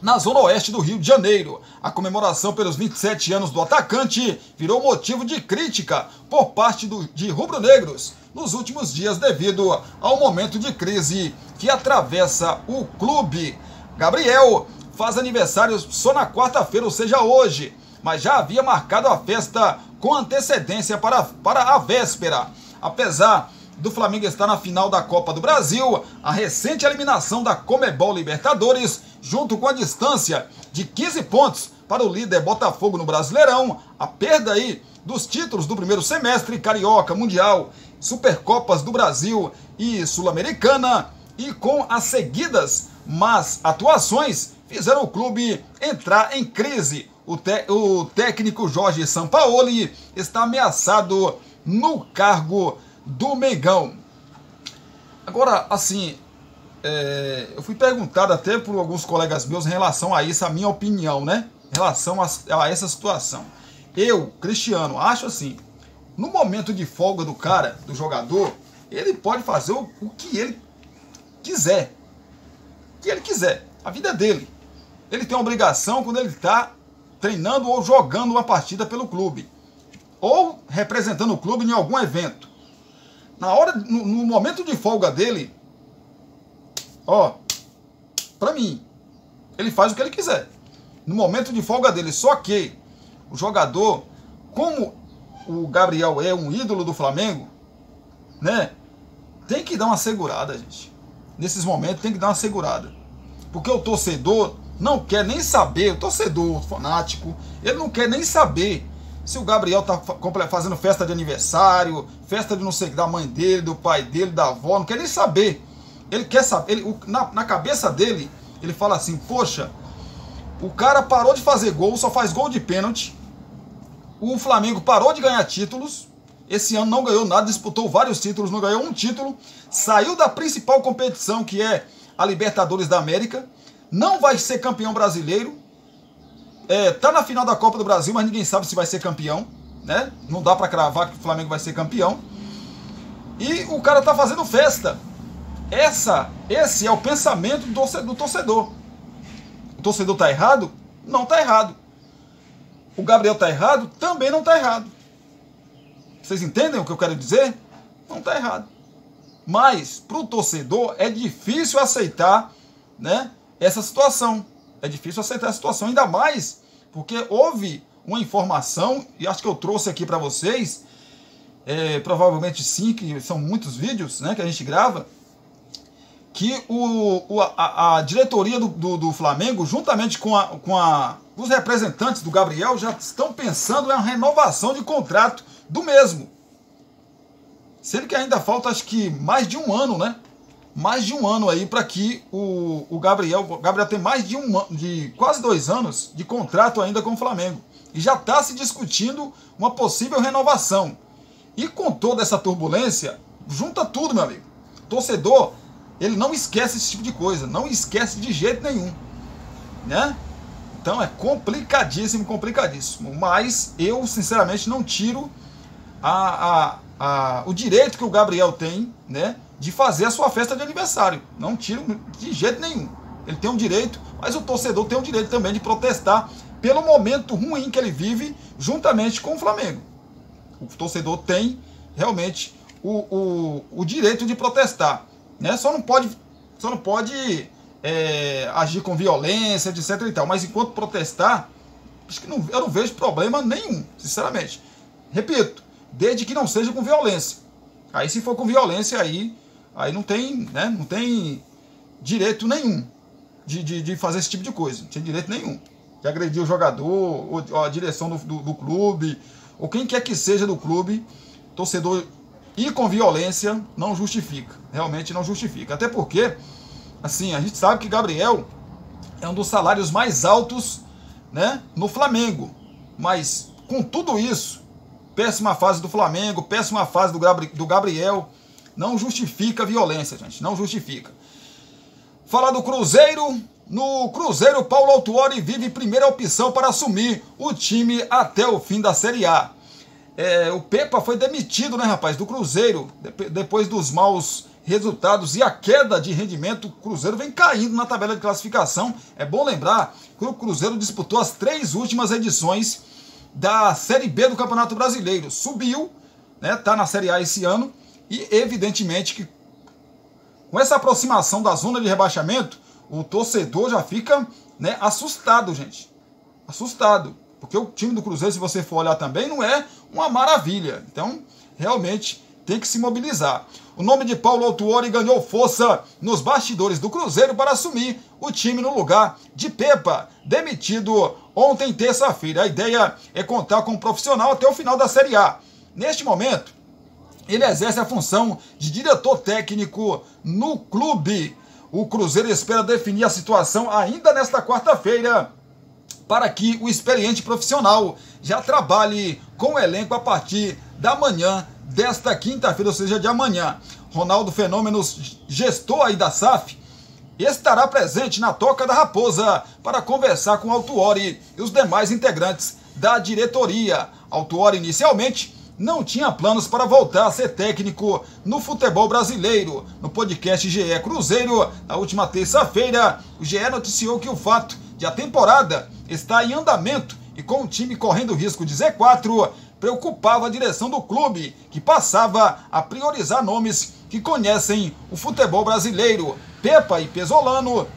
A: na zona oeste do Rio de Janeiro. A comemoração pelos 27 anos do atacante virou motivo de crítica por parte de rubro-negros nos últimos dias devido ao momento de crise que atravessa o clube. Gabriel faz aniversário só na quarta-feira, ou seja, hoje, mas já havia marcado a festa com antecedência para a véspera. Apesar do Flamengo estar na final da Copa do Brasil, a recente eliminação da Conmebol Libertadores, junto com a distância de 15 pontos para o líder Botafogo no Brasileirão, a perda aí dos títulos do primeiro semestre, Carioca, Mundial, Supercopas do Brasil e Sul-Americana, e com as seguidas más atuações, fizeram o clube entrar em crise. O técnico Jorge Sampaoli está ameaçado no cargo do Mengão. Agora, assim, eu fui perguntado até por alguns colegas meus em relação a isso, a minha opinião, em relação a essa situação. Eu, Cristiano, acho assim, no momento de folga do jogador, ele pode fazer o que ele quiser. O que ele quiser. A vida é dele. Ele tem obrigação quando ele está treinando ou jogando uma partida pelo clube. Ou representando o clube em algum evento. No momento de folga dele, ó, pra mim, ele faz o que ele quiser. No momento de folga dele. Só que o jogador, como o Gabriel é um ídolo do Flamengo, né? Tem que dar uma segurada, gente. Nesses momentos tem que dar uma segurada. Porque o torcedor não quer nem saber, o torcedor fanático, ele não quer nem saber se o Gabriel tá fazendo festa de aniversário, festa de não sei da mãe dele, do pai dele, da avó, não quer nem saber. Ele quer saber, na cabeça dele, ele fala assim, poxa, o cara parou de fazer gol, só faz gol de pênalti, o Flamengo parou de ganhar títulos, esse ano não ganhou nada, disputou vários títulos, não ganhou um título, saiu da principal competição, que é a Libertadores da América, não vai ser campeão brasileiro, tá na final da Copa do Brasil, mas ninguém sabe se vai ser campeão, né? Não dá pra cravar que o Flamengo vai ser campeão. E o cara tá fazendo festa. Esse é o pensamento do torcedor. O torcedor tá errado? Não tá errado. O Gabriel tá errado? Também não tá errado. Vocês entendem o que eu quero dizer? Não tá errado. Mas pro torcedor é difícil aceitar, né, essa situação. É difícil aceitar a situação, ainda mais porque houve uma informação, e acho que eu trouxe aqui para vocês, provavelmente sim, que são muitos vídeos, né, que a gente grava, que a diretoria do Flamengo, juntamente com os representantes do Gabriel, já estão pensando em uma renovação de contrato do mesmo. Sendo que ainda falta, acho que mais de um ano, né? Mais de um ano aí para que o Gabriel tem mais de quase 2 anos de contrato ainda com o Flamengo. E já está se discutindo uma possível renovação. E com toda essa turbulência, junta tudo, meu amigo. Torcedor, ele não esquece esse tipo de coisa. Não esquece de jeito nenhum. Né? Então é complicadíssimo, complicadíssimo. Mas eu, sinceramente, não tiro o direito que o Gabriel tem, né, de fazer a sua festa de aniversário. Não tiro de jeito nenhum. Ele tem um direito, mas o torcedor tem o direito também de protestar pelo momento ruim que ele vive juntamente com o Flamengo. O torcedor tem realmente o direito de protestar, né? Só não pode agir com violência, etc. e tal. Mas enquanto protestar, acho que eu não vejo problema nenhum, sinceramente. Repito, desde que não seja com violência. Aí se for com violência, aí não tem, né, não tem direito nenhum de fazer esse tipo de coisa. Não tem direito nenhum de agredir o jogador, ou a direção do clube, ou quem quer que seja do clube. Torcedor ir com violência não justifica. Realmente não justifica. Até porque, assim, a gente sabe que Gabriel é um dos salários mais altos, né, no Flamengo. Mas com tudo isso, péssima fase do Flamengo, péssima fase do Gabriel, não justifica a violência, gente, não justifica. Falar do Cruzeiro, no Cruzeiro, Paulo Autuori vive primeira opção para assumir o time até o fim da Série A. O Pepa foi demitido, né, rapaz, do Cruzeiro, depois dos maus resultados e a queda de rendimento. O Cruzeiro vem caindo na tabela de classificação. É bom lembrar que o Cruzeiro disputou as 3 últimas edições da Série B do Campeonato Brasileiro. Subiu, né, tá na Série A esse ano, e evidentemente que com essa aproximação da zona de rebaixamento, o torcedor já fica, né, assustado, gente. Assustado. Porque o time do Cruzeiro, se você for olhar também, não é uma maravilha. Então, realmente, tem que se mobilizar. O nome de Paulo Autuori ganhou força nos bastidores do Cruzeiro para assumir o time no lugar de Pepa, demitido ontem, terça-feira. A ideia é contar com um profissional até o final da Série A. Neste momento, ele exerce a função de diretor técnico no clube. O Cruzeiro espera definir a situação ainda nesta quarta-feira, para que o experiente profissional já trabalhe com o elenco a partir da manhã desta quinta-feira, ou seja, de amanhã. Ronaldo Fenômeno, gestor aí da SAF, estará presente na Toca da Raposa para conversar com Autuori e os demais integrantes da diretoria. Autuori inicialmente não tinha planos para voltar a ser técnico no futebol brasileiro. No podcast GE Cruzeiro, na última terça-feira, o GE noticiou que o fato de a temporada estar em andamento e com o time correndo risco de Z4, preocupava a direção do clube, que passava a priorizar nomes que conhecem o futebol brasileiro. Pepa e Pesolano,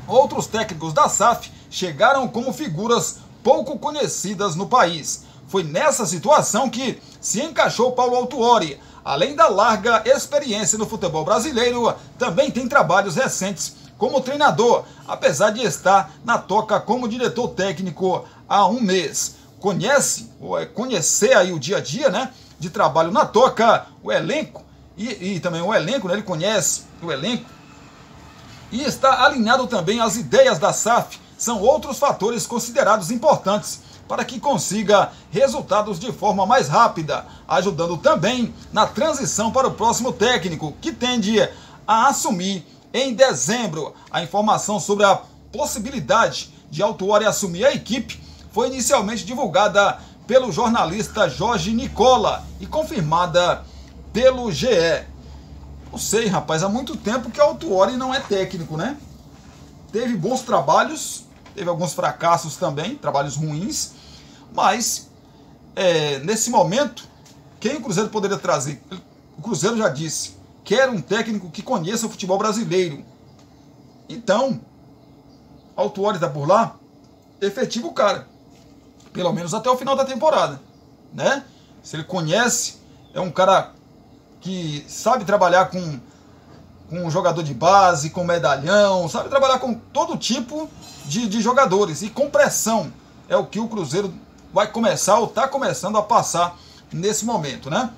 A: outros técnicos da SAF, chegaram como figuras pouco conhecidas no país. Foi nessa situação que se encaixou Paulo Autuori. Além da larga experiência no futebol brasileiro, também tem trabalhos recentes como treinador, apesar de estar na toca como diretor técnico há um mês. Conhecer aí o dia a dia, né, de trabalho na toca, o elenco, e também o elenco, né, ele conhece o elenco, e está alinhado também às ideias da SAF, são outros fatores considerados importantes para que consiga resultados de forma mais rápida, ajudando também na transição para o próximo técnico, que tende a assumir em dezembro. A informação sobre a possibilidade de Autuori assumir a equipe foi inicialmente divulgada pelo jornalista Jorge Nicola e confirmada pelo GE. Não sei, rapaz, há muito tempo que Autuori não é técnico, né? Teve bons trabalhos, teve alguns fracassos também, trabalhos ruins, mas nesse momento, quem o Cruzeiro poderia trazer? O Cruzeiro já disse, quer um técnico que conheça o futebol brasileiro. Então, Autuori está por lá, efetiva o cara, pelo menos até o final da temporada, né? Se ele conhece, é um cara que sabe trabalhar com um jogador de base, com medalhão, sabe trabalhar com todo tipo de jogadores e com pressão. É o que o Cruzeiro vai começar ou está começando a passar nesse momento, né?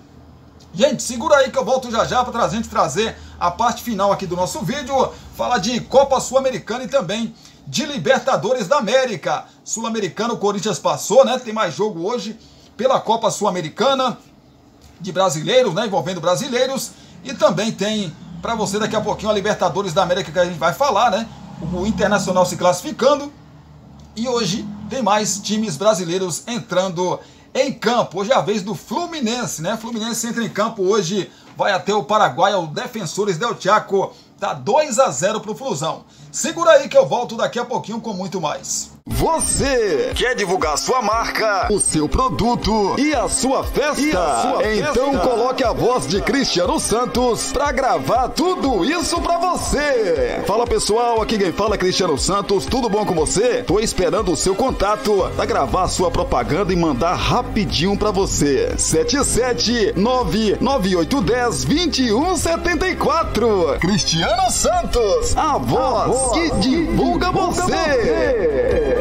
A: Gente, segura aí que eu volto já já para a gente trazer a parte final aqui do nosso vídeo. Fala de Copa Sul-Americana e também de Libertadores da América. Sul-Americano, o Corinthians passou, né? Tem mais jogo hoje pela Copa Sul-Americana de brasileiros, né? Envolvendo brasileiros. E também tem para você daqui a pouquinho a Libertadores da América que a gente vai falar, né? O Internacional se classificando. E hoje tem mais times brasileiros entrando em campo. Hoje é a vez do Fluminense, né? Fluminense entra em campo hoje, vai até o Paraguai, o Defensores del Chaco. Tá 2-0 pro Flusão. Segura aí que eu volto daqui a pouquinho com muito mais.
B: Você quer divulgar sua marca, o seu produto e a sua festa? Então coloque a voz de Cristiano Santos pra gravar tudo isso pra você. Fala pessoal, aqui quem fala é Cristiano Santos, tudo bom com você? Tô esperando o seu contato pra gravar sua propaganda e mandar rapidinho pra você. 77998102174. Cristiano Santos, a voz que divulga você.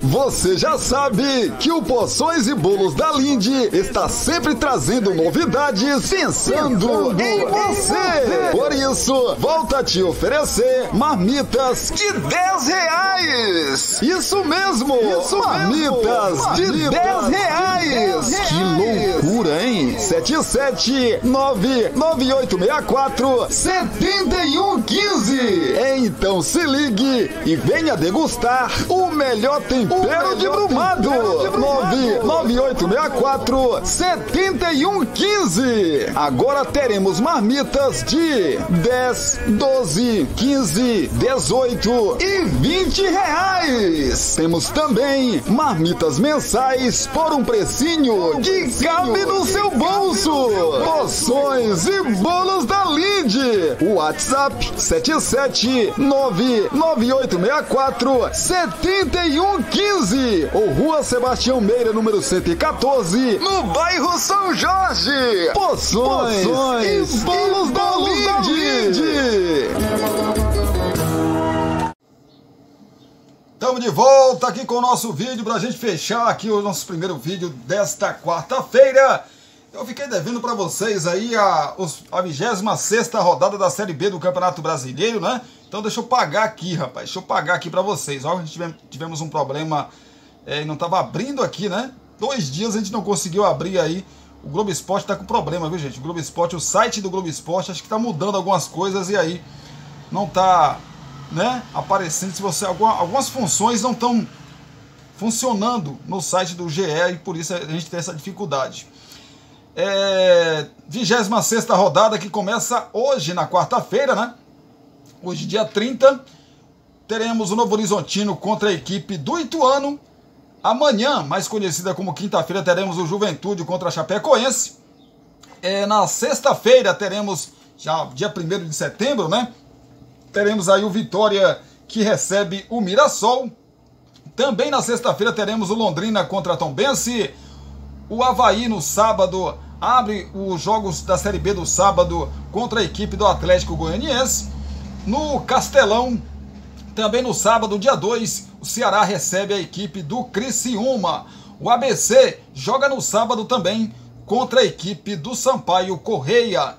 B: Você já sabe que o Porções e Bolos da Lindy está sempre trazendo novidades pensando em você. Por isso, volta a te oferecer marmitas de R$10. Isso mesmo, marmitas de R$10. Que loucura, hein? 77998647115. Então se ligue e venha degustar o melhor tempero de Brumado. 998647115. Agora teremos marmitas de 10, 12, 15, 18 e R$20. Temos também marmitas mensais por um precinho que cabe no seu bolso. Porções e Bolos da Lindy. WhatsApp 77998647115 ou Rua Sebastião Meira, número 114, no bairro São Jorge. Porções e Bolos da Lindy.
A: Estamos de volta aqui com o nosso vídeo para a gente fechar aqui o nosso primeiro vídeo desta quarta-feira. Eu fiquei devendo para vocês aí a 26ª rodada da Série B do Campeonato Brasileiro, né? Então deixa eu pagar aqui, rapaz. Deixa eu pagar aqui para vocês. Ó, a gente tivemos um problema, não estava abrindo aqui, né? 2 dias a gente não conseguiu abrir aí. O Globo Esporte tá com problema, viu, gente? O Globo Esporte, o site do Globo Esporte, acho que tá mudando algumas coisas e aí não tá, né, aparecendo. Se você algumas funções não estão funcionando no site do GE e por isso a gente tem essa dificuldade. 26ª rodada que começa hoje, na quarta-feira, né? Hoje, dia 30, teremos o Novo Horizontino contra a equipe do Ituano. Amanhã, mais conhecida como quinta-feira, teremos o Juventude contra a Chapecoense. Na sexta-feira teremos, já dia 1º de setembro, né? Teremos aí o Vitória que recebe o Mirassol. Também na sexta-feira teremos o Londrina contra a Tombense. O Avaí no sábado abre os jogos da Série B do sábado contra a equipe do Atlético Goianiense. No Castelão, também no sábado, dia 2, o Ceará recebe a equipe do Criciúma. O ABC joga no sábado também contra a equipe do Sampaio Correia.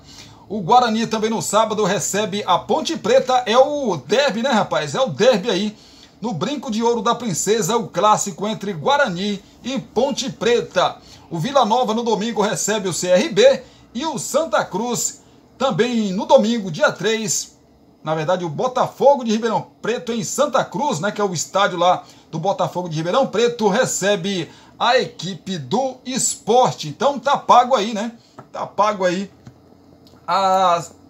A: O Guarani também no sábado recebe a Ponte Preta. É o derby, né, rapaz? É o derby aí. No Brinco de Ouro da Princesa, o clássico entre Guarani e Ponte Preta. O Vila Nova no domingo recebe o CRB. E o Santa Cruz também no domingo, dia 3. Na verdade, o Botafogo de Ribeirão Preto em Santa Cruz, né, que é o estádio lá do Botafogo de Ribeirão Preto, recebe a equipe do Sport. Então tá pago aí, né? Tá pago aí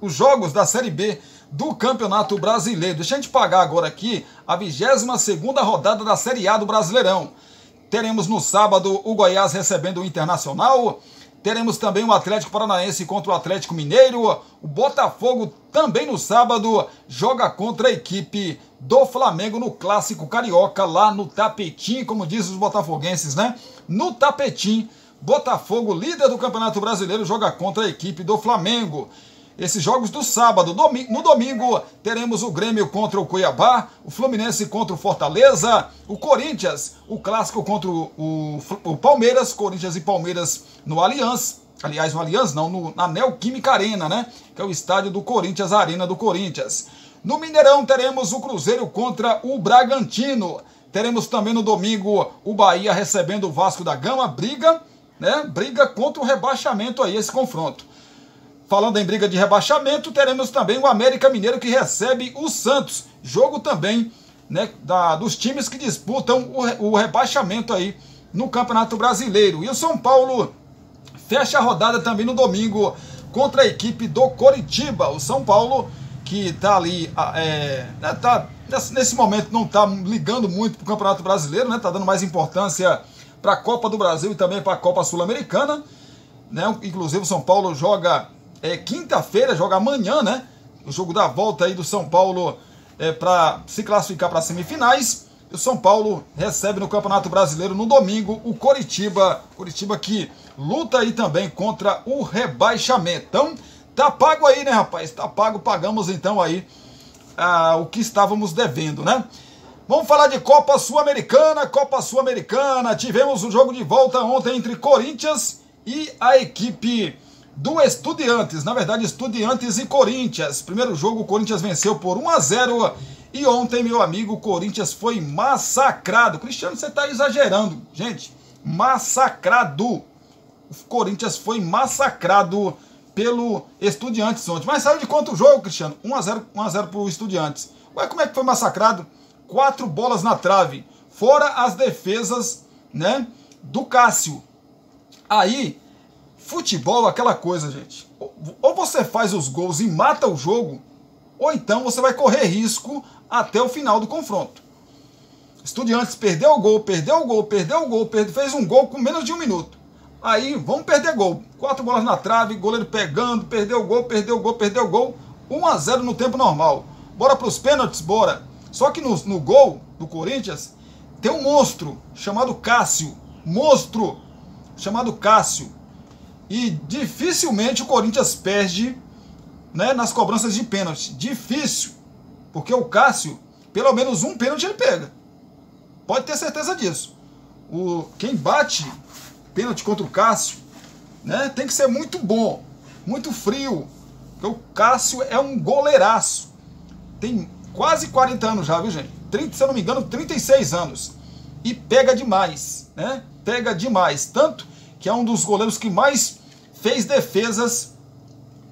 A: os jogos da Série B do Campeonato Brasileiro. Deixa a gente pagar agora aqui a 22ª rodada da Série A do Brasileirão. Teremos no sábado o Goiás recebendo o Internacional. Teremos também o Atlético Paranaense contra o Atlético Mineiro. O Botafogo também no sábado joga contra a equipe do Flamengo no Clássico Carioca, lá no Tapetim, como dizem os botafoguenses, né? No Tapetim, Botafogo, líder do Campeonato Brasileiro, joga contra a equipe do Flamengo. Esses jogos do sábado. No domingo teremos o Grêmio contra o Cuiabá, o Fluminense contra o Fortaleza, o Corinthians, o clássico contra o Palmeiras, Corinthians e Palmeiras no Allianz. Aliás, no Allianz não, na Neoquímica Arena, né? Que é o estádio do Corinthians, a Arena do Corinthians. No Mineirão teremos o Cruzeiro contra o Bragantino. Teremos também no domingo o Bahia recebendo o Vasco da Gama, briga contra o rebaixamento aí, esse confronto. Falando em briga de rebaixamento, teremos também o América Mineiro que recebe o Santos. Jogo também, né, dos times que disputam o rebaixamento aí no Campeonato Brasileiro. E o São Paulo fecha a rodada também no domingo contra a equipe do Coritiba. O São Paulo que está ali, nesse momento não está ligando muito para o Campeonato Brasileiro, né? Está dando mais importância para a Copa do Brasil e também para a Copa Sul-Americana, né? Inclusive o São Paulo joga quinta-feira, joga amanhã, né? O jogo da volta aí do São Paulo para se classificar para as semifinais. E o São Paulo recebe no Campeonato Brasileiro no domingo o Coritiba que luta aí também contra o rebaixamento. Então, tá pago aí, né, rapaz? Tá pago, pagamos então aí o que estávamos devendo, né? Vamos falar de Copa Sul-Americana. Copa Sul-Americana, tivemos um jogo de volta ontem entre Corinthians e a equipe do Estudiantes. Na verdade, Estudiantes e Corinthians. Primeiro jogo, o Corinthians venceu por 1-0 e ontem, meu amigo, o Corinthians foi massacrado. Cristiano, você tá exagerando, gente. Massacrado. O Corinthians foi massacrado pelo Estudiantes ontem. Mas saiu de quanto o jogo, Cristiano? 1-0 pro Estudiantes. Ué, como é que foi massacrado? 4 bolas na trave. Fora as defesas, né, do Cássio. Aí, futebol é aquela coisa, gente. Ou você faz os gols e mata o jogo, ou então você vai correr risco até o final do confronto. Estudiantes perdeu o gol, fez um gol com menos de 1 minuto. Aí, vamos perder gol. 4 bolas na trave, goleiro pegando, perdeu o gol. 1-0 no tempo normal. Bora para os pênaltis, bora. Só que no gol do Corinthians tem um monstro chamado Cássio. E dificilmente o Corinthians perde, né, nas cobranças de pênalti. Difícil. Porque o Cássio, pelo menos um pênalti ele pega. Pode ter certeza disso. Quem bate pênalti contra o Cássio, né, tem que ser muito bom, muito frio. Porque o Cássio é um goleiraço. Tem quase 40 anos já, viu, gente? Se eu não me engano, 36 anos. E pega demais, né? Pega demais. Tanto que é um dos goleiros que mais fez defesas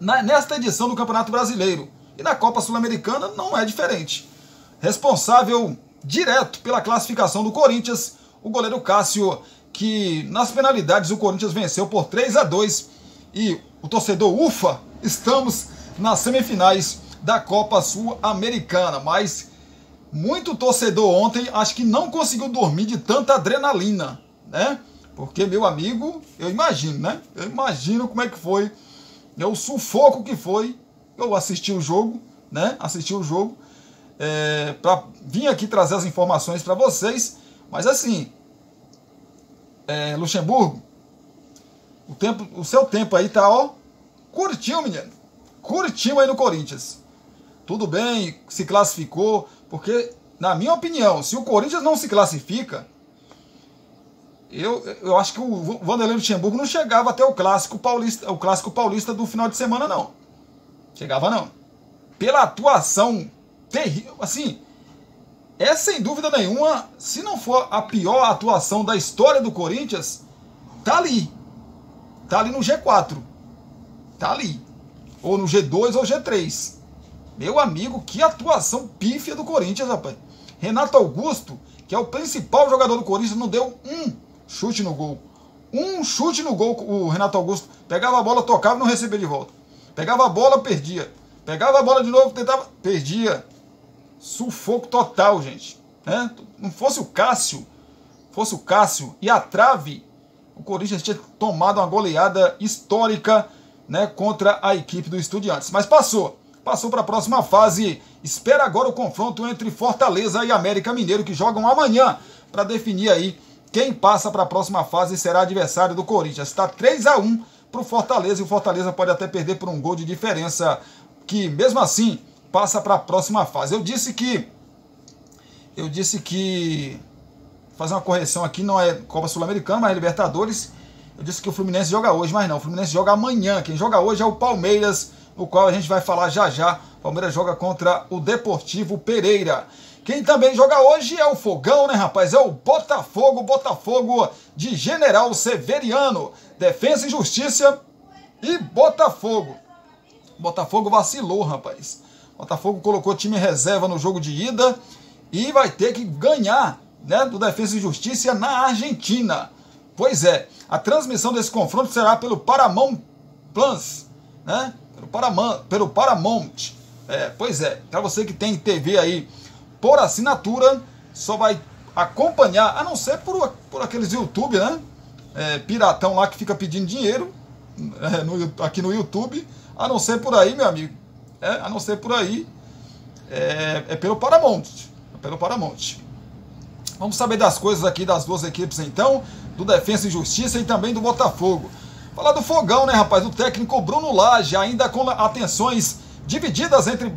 A: nesta edição do Campeonato Brasileiro. E na Copa Sul-Americana não é diferente. Responsável direto pela classificação do Corinthians, o goleiro Cássio, que nas penalidades o Corinthians venceu por 3-2 e o torcedor ufa, estamos nas semifinais da Copa Sul-Americana, mas muito torcedor ontem acho que não conseguiu dormir de tanta adrenalina, né? Porque, meu amigo, eu imagino, né? Eu imagino como é que foi, o sufoco que foi. Eu assisti o jogo, né? Assisti o jogo, para vir aqui trazer as informações para vocês, mas assim, Luxemburgo, o seu tempo aí tá, ó, curtiu, menino, curtiu aí no Corinthians. Tudo bem, se classificou, porque, na minha opinião, se o Corinthians não se classifica, eu acho que o Vanderlei Luxemburgo não chegava até o clássico paulista do final de semana, não. Chegava, não. Pela atuação terrível, assim, sem dúvida nenhuma, se não for a pior atuação da história do Corinthians, tá ali. Tá ali no G4. Tá ali. Ou no G2 ou G3. Meu amigo, que atuação pífia do Corinthians, rapaz. Renato Augusto, que é o principal jogador do Corinthians, não deu um chute no gol. Um chute no gol, o Renato Augusto. Pegava a bola, tocava e não recebia de volta. Pegava a bola, perdia. Pegava a bola de novo, tentava, perdia. Sufoco total, gente. Né? Não fosse o Cássio e a trave, o Corinthians tinha tomado uma goleada histórica, né, contra a equipe do Estudiantes. Mas passou para a próxima fase. Espera agora o confronto entre Fortaleza e América Mineiro, que jogam amanhã, para definir aí quem passa para a próxima fase e será adversário do Corinthians. Está 3-1 para o Fortaleza, e o Fortaleza pode até perder por um gol de diferença, que mesmo assim passa para a próxima fase. Eu disse que fazer uma correção aqui, não é Copa Sul-Americana, mas é Libertadores. Eu disse que o Fluminense joga hoje, mas não, o Fluminense joga amanhã. Quem joga hoje é o Palmeiras, no qual a gente vai falar já já. O Palmeiras joga contra o Deportivo Pereira. Quem também joga hoje é o Fogão, né, rapaz? É o Botafogo de General Severiano. Defensa e Justiça e Botafogo. Botafogo vacilou, rapaz. Botafogo colocou time em reserva no jogo de ida e vai ter que ganhar, né, do Defensa e Justiça na Argentina. Pois é, a transmissão desse confronto será pelo Paramount Plus, né? Pelo Paramount. Pois é, para você que tem TV aí por assinatura, só vai acompanhar, a não ser por aqueles YouTube, né? Piratão lá que fica pedindo dinheiro aqui no YouTube, a não ser por aí, meu amigo. A não ser por aí, pelo Paramount. Pelo Paramount. Vamos saber das coisas aqui das duas equipes, então, do Defensa e Justiça e também do Botafogo. Falar do Fogão, né, rapaz? O técnico Bruno Lage, ainda com atenções divididas entre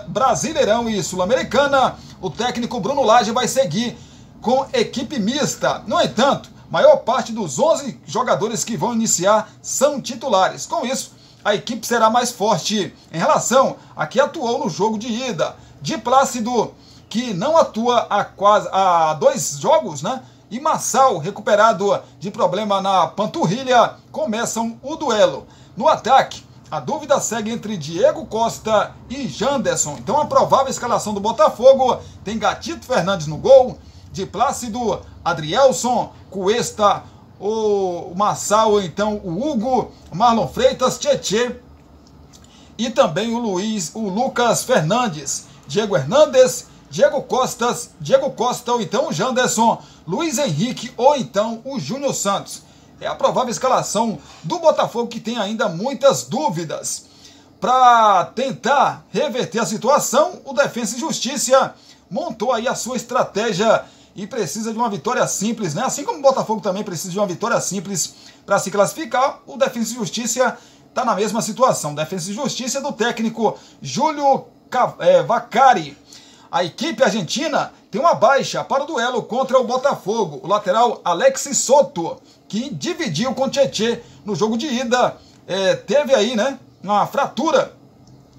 A: Brasileirão e Sul-Americana, o técnico Bruno Lage vai seguir com equipe mista. No entanto, maior parte dos 11 jogadores que vão iniciar são titulares. Com isso, a equipe será mais forte em relação a que atuou no jogo de ida. De Plácido, que não atua há 2 jogos, né? E Marçal, recuperado de problema na panturrilha, começam o duelo. No ataque, a dúvida segue entre Diego Costa e Janderson. Então a provável escalação do Botafogo tem Gatito Fernandes no gol, de Plácido, Adrielson, Cuesta, o Marçal, então o Hugo, Marlon Freitas, Tietê e também o Lucas Fernandes, Diego Hernandes, Diego Costa ou então o Janderson, Luiz Henrique ou então o Júnior Santos. É a provável escalação do Botafogo, que tem ainda muitas dúvidas. Para tentar reverter a situação, o Defensa e Justiça montou aí a sua estratégia e precisa de uma vitória simples, né? Assim como o Botafogo também precisa de uma vitória simples para se classificar, o Defensa e Justiça está na mesma situação. Defensa e Justiça do técnico Júlio Vaccari. A equipe argentina tem uma baixa para o duelo contra o Botafogo. O lateral Alexis Soto, que dividiu com Tietê no jogo de ida, teve aí, né, uma fratura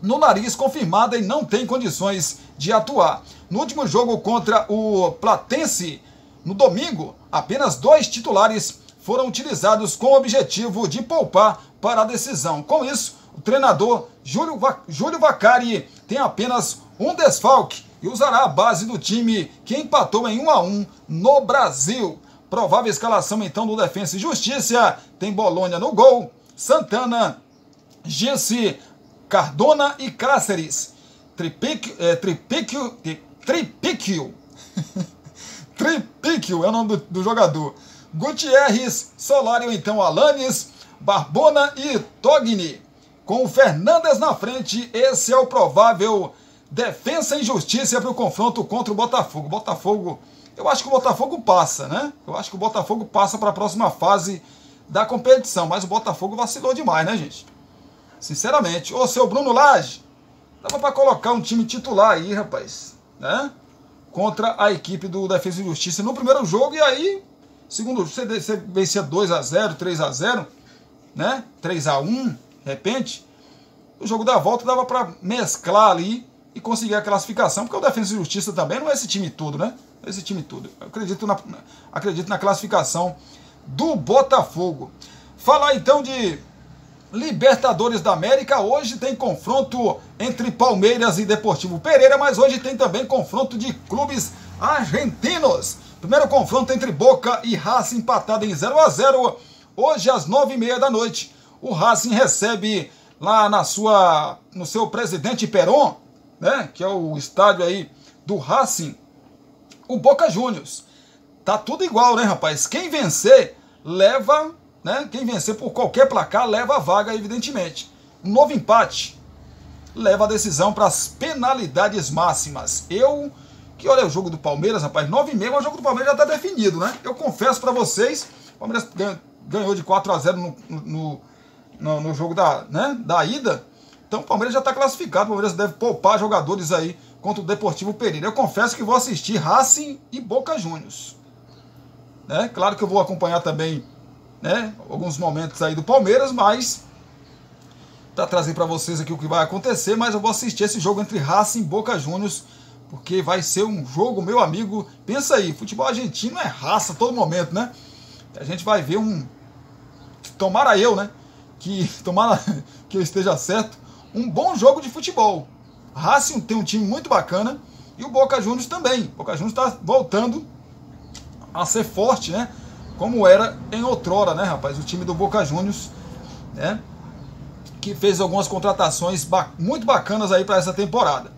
A: no nariz confirmada e não tem condições de atuar. No último jogo contra o Platense, no domingo, apenas 2 titulares foram utilizados com o objetivo de poupar para a decisão. Com isso, o treinador Júlio Vaccari tem apenas um desfalque e usará a base do time que empatou em 1-1 no Brasil. Provável escalação então do Defensa e Justiça: tem Bolonha no gol, Santana, Jesse, Cardona e Cáceres. Tripicchio é o nome do jogador. Gutierrez, Solário, então Alanes, Barbona e Togni. Com o Fernandes na frente, esse é o provável Defensa e Justiça para o confronto contra o Botafogo. Botafogo, eu acho que o Botafogo passa, né? Eu acho que o Botafogo passa para a próxima fase da competição, mas o Botafogo vacilou demais, né, gente? Sinceramente. Ô, seu Bruno Lage, dava para colocar um time titular aí, rapaz, né? Contra a equipe do Defensa e Justiça no primeiro jogo, e aí, segundo, você vencia 2-0, 3-0, né? 3-1, de repente, o jogo da volta dava para mesclar ali e conseguir a classificação, porque o Defensa e Justiça também não é esse time todo, né? Esse time todo. Eu acredito na classificação do Botafogo. Falar então de Libertadores da América. Hoje tem confronto entre Palmeiras e Deportivo Pereira, mas hoje tem também confronto de clubes argentinos. Primeiro confronto entre Boca e Racing, empatado em 0-0. Hoje às 9h30 da noite, o Racing recebe lá no seu Presidente Perón, né, que é o estádio aí do Racing, o Boca Juniors. Tá tudo igual, né, rapaz? Quem vencer leva, né? Quem vencer por qualquer placar leva a vaga, evidentemente. Um novo empate leva a decisão para as penalidades máximas. Que olha o jogo do Palmeiras, rapaz, 9h30, mas o jogo do Palmeiras já está definido, né? Eu confesso para vocês, o Palmeiras ganhou de 4-0 no jogo da ida. Então o Palmeiras já está classificado, o Palmeiras deve poupar jogadores aí contra o Deportivo Pereira. Eu confesso que vou assistir Racing e Boca Juniors, né? Claro que eu vou acompanhar também, né, alguns momentos aí do Palmeiras, mas para trazer para vocês aqui o que vai acontecer, mas eu vou assistir esse jogo entre Racing e Boca Juniors, porque vai ser um jogo, meu amigo, pensa aí, futebol argentino é raça a todo momento, né? A gente vai ver tomara eu esteja certo, um bom jogo de futebol. Racing tem um time muito bacana e o Boca Juniors também. O Boca Juniors está voltando a ser forte, né? Como era em outrora, né, rapaz? O time do Boca Juniors, né? Que fez algumas contratações muito bacanas aí para essa temporada.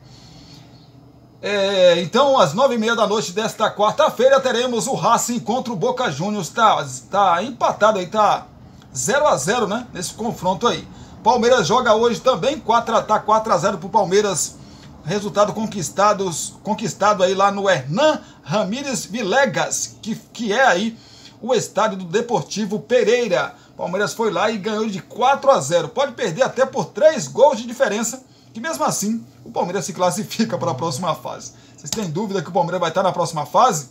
A: Então, às 9h30 da noite desta quarta-feira, teremos o Racing contra o Boca Juniors. Tá empatado aí, tá 0-0, né? Nesse confronto aí. Palmeiras joga hoje também, tá 4-0 pro Palmeiras. Resultado conquistado aí lá no Hernán Ramírez Villegas, que é aí o estádio do Deportivo Pereira. Palmeiras foi lá e ganhou de 4-0. Pode perder até por 3 gols de diferença, que mesmo assim o Palmeiras se classifica para a próxima fase. Vocês têm dúvida que o Palmeiras vai estar na próxima fase?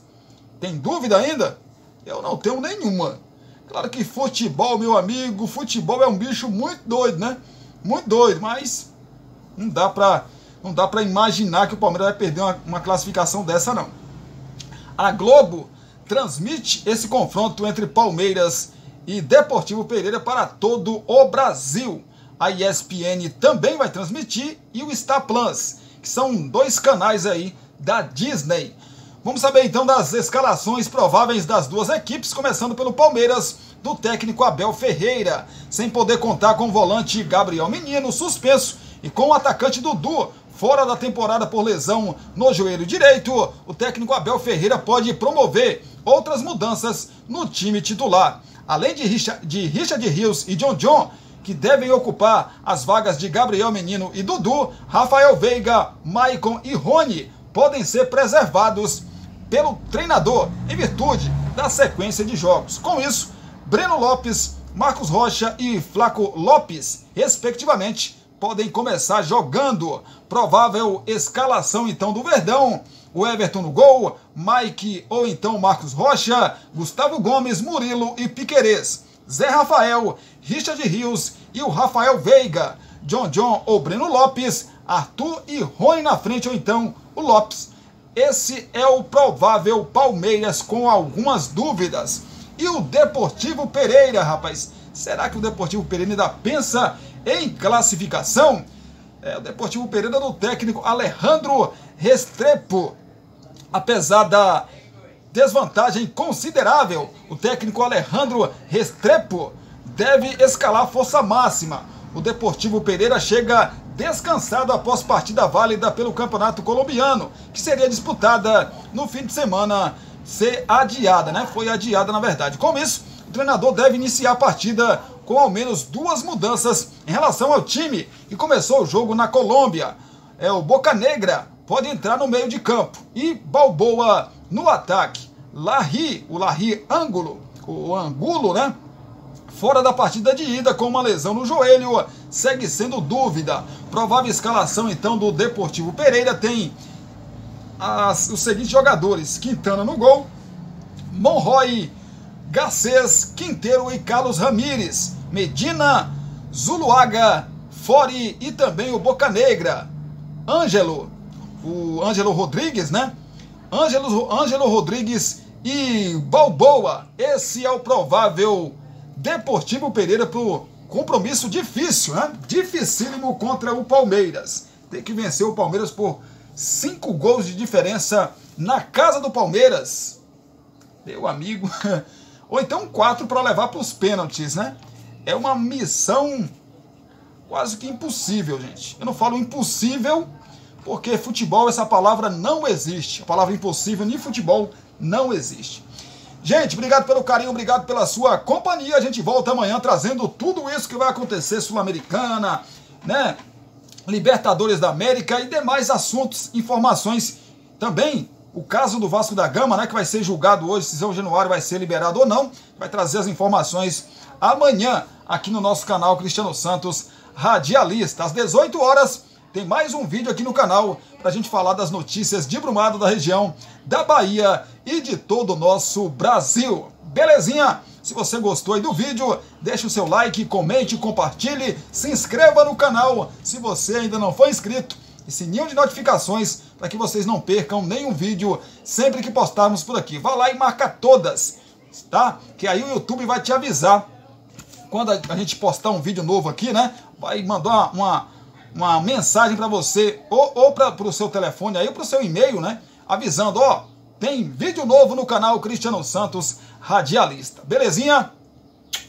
A: Tem dúvida ainda? Eu não tenho nenhuma. Claro que futebol, meu amigo, futebol é um bicho muito doido, né? Muito doido, mas não dá para imaginar que o Palmeiras vai perder uma classificação dessa, não. A Globo transmite esse confronto entre Palmeiras e Deportivo Pereira para todo o Brasil. A ESPN também vai transmitir e o Star Plus, que são 2 canais aí da Disney. Vamos saber então das escalações prováveis das duas equipes, começando pelo Palmeiras, do técnico Abel Ferreira, sem poder contar com o volante Gabriel Menino, suspenso, e com o atacante Dudu, fora da temporada por lesão no joelho direito. O técnico Abel Ferreira pode promover outras mudanças no time titular. Além de Richard Rios e John, que devem ocupar as vagas de Gabriel Menino e Dudu, Rafael Veiga, Maicon e Rony podem ser preservados pelo treinador em virtude da sequência de jogos. Com isso, Breno Lopes, Marcos Rocha e Flaco Lopes, respectivamente, podem começar jogando. Provável escalação então do Verdão: o Everton no gol, Mike ou então Marcos Rocha, Gustavo Gomes, Murilo e Piquerez, Zé Rafael, Richard Rios e o Rafael Veiga, John ou Breno Lopes, Arthur e Rony na frente ou então o Lopes. Esse é o provável Palmeiras, com algumas dúvidas. E o Deportivo Pereira, rapaz, será que o Deportivo Pereira ainda pensa em classificação? O Deportivo Pereira do técnico Alejandro Restrepo. Apesar da desvantagem considerável, o técnico Alejandro Restrepo deve escalar a força máxima. O Deportivo Pereira chega descansado após partida válida pelo Campeonato Colombiano, que seria disputada no fim de semana, ser adiada, né? Foi adiada, na verdade. Com isso, o treinador deve iniciar a partida com ao menos 2 mudanças em relação ao time que começou o jogo na Colômbia. O Boca Negra pode entrar no meio de campo e Balboa no ataque. O Larry Angulo, né? Fora da partida de ida com uma lesão no joelho, segue sendo dúvida. Provável escalação então do Deportivo Pereira tem os seguintes jogadores: Quintana no gol, Monroy, Garcês, Quinteiro e Carlos Ramírez, Medina, Zuluaga, Fori e também o Boca Negra, o Ângelo Rodrigues, né? Ângelo Rodrigues e Balboa. Esse é o provável Deportivo Pereira para o compromisso difícil, né? Dificílimo contra o Palmeiras. Tem que vencer o Palmeiras por 5 gols de diferença na casa do Palmeiras. Meu amigo. Ou então 4 para levar para os pênaltis, né? É uma missão quase que impossível, gente. Eu não falo impossível porque futebol, essa palavra não existe. A palavra impossível em futebol não existe. Gente, obrigado pelo carinho, obrigado pela sua companhia. A gente volta amanhã trazendo tudo isso que vai acontecer, Sul-Americana, né? Libertadores da América e demais assuntos, informações. Também o caso do Vasco da Gama, né, que vai ser julgado hoje, se São Januário vai ser liberado ou não. Vai trazer as informações amanhã aqui no nosso canal Cristiano Santos Radialista. Às 18 horas tem mais um vídeo aqui no canal para a gente falar das notícias de Brumado, da região da Bahia e de todo o nosso Brasil. Belezinha? Se você gostou aí do vídeo, deixe o seu like, comente, compartilhe, se inscreva no canal se você ainda não for inscrito e sininho de notificações para que vocês não percam nenhum vídeo sempre que postarmos por aqui. Vá lá e marca todas, tá? Que aí o YouTube vai te avisar quando a gente postar um vídeo novo aqui, né? Vai mandar uma mensagem para você ou para o seu telefone aí, ou para o seu e-mail, né? Avisando, ó, tem vídeo novo no canal Cristiano Santos Radialista. Belezinha?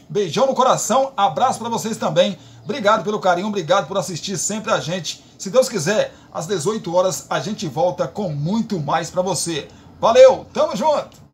A: Beijão no coração, abraço para vocês também. Obrigado pelo carinho, obrigado por assistir sempre a gente. Se Deus quiser, às 18 horas a gente volta com muito mais para você. Valeu, tamo junto!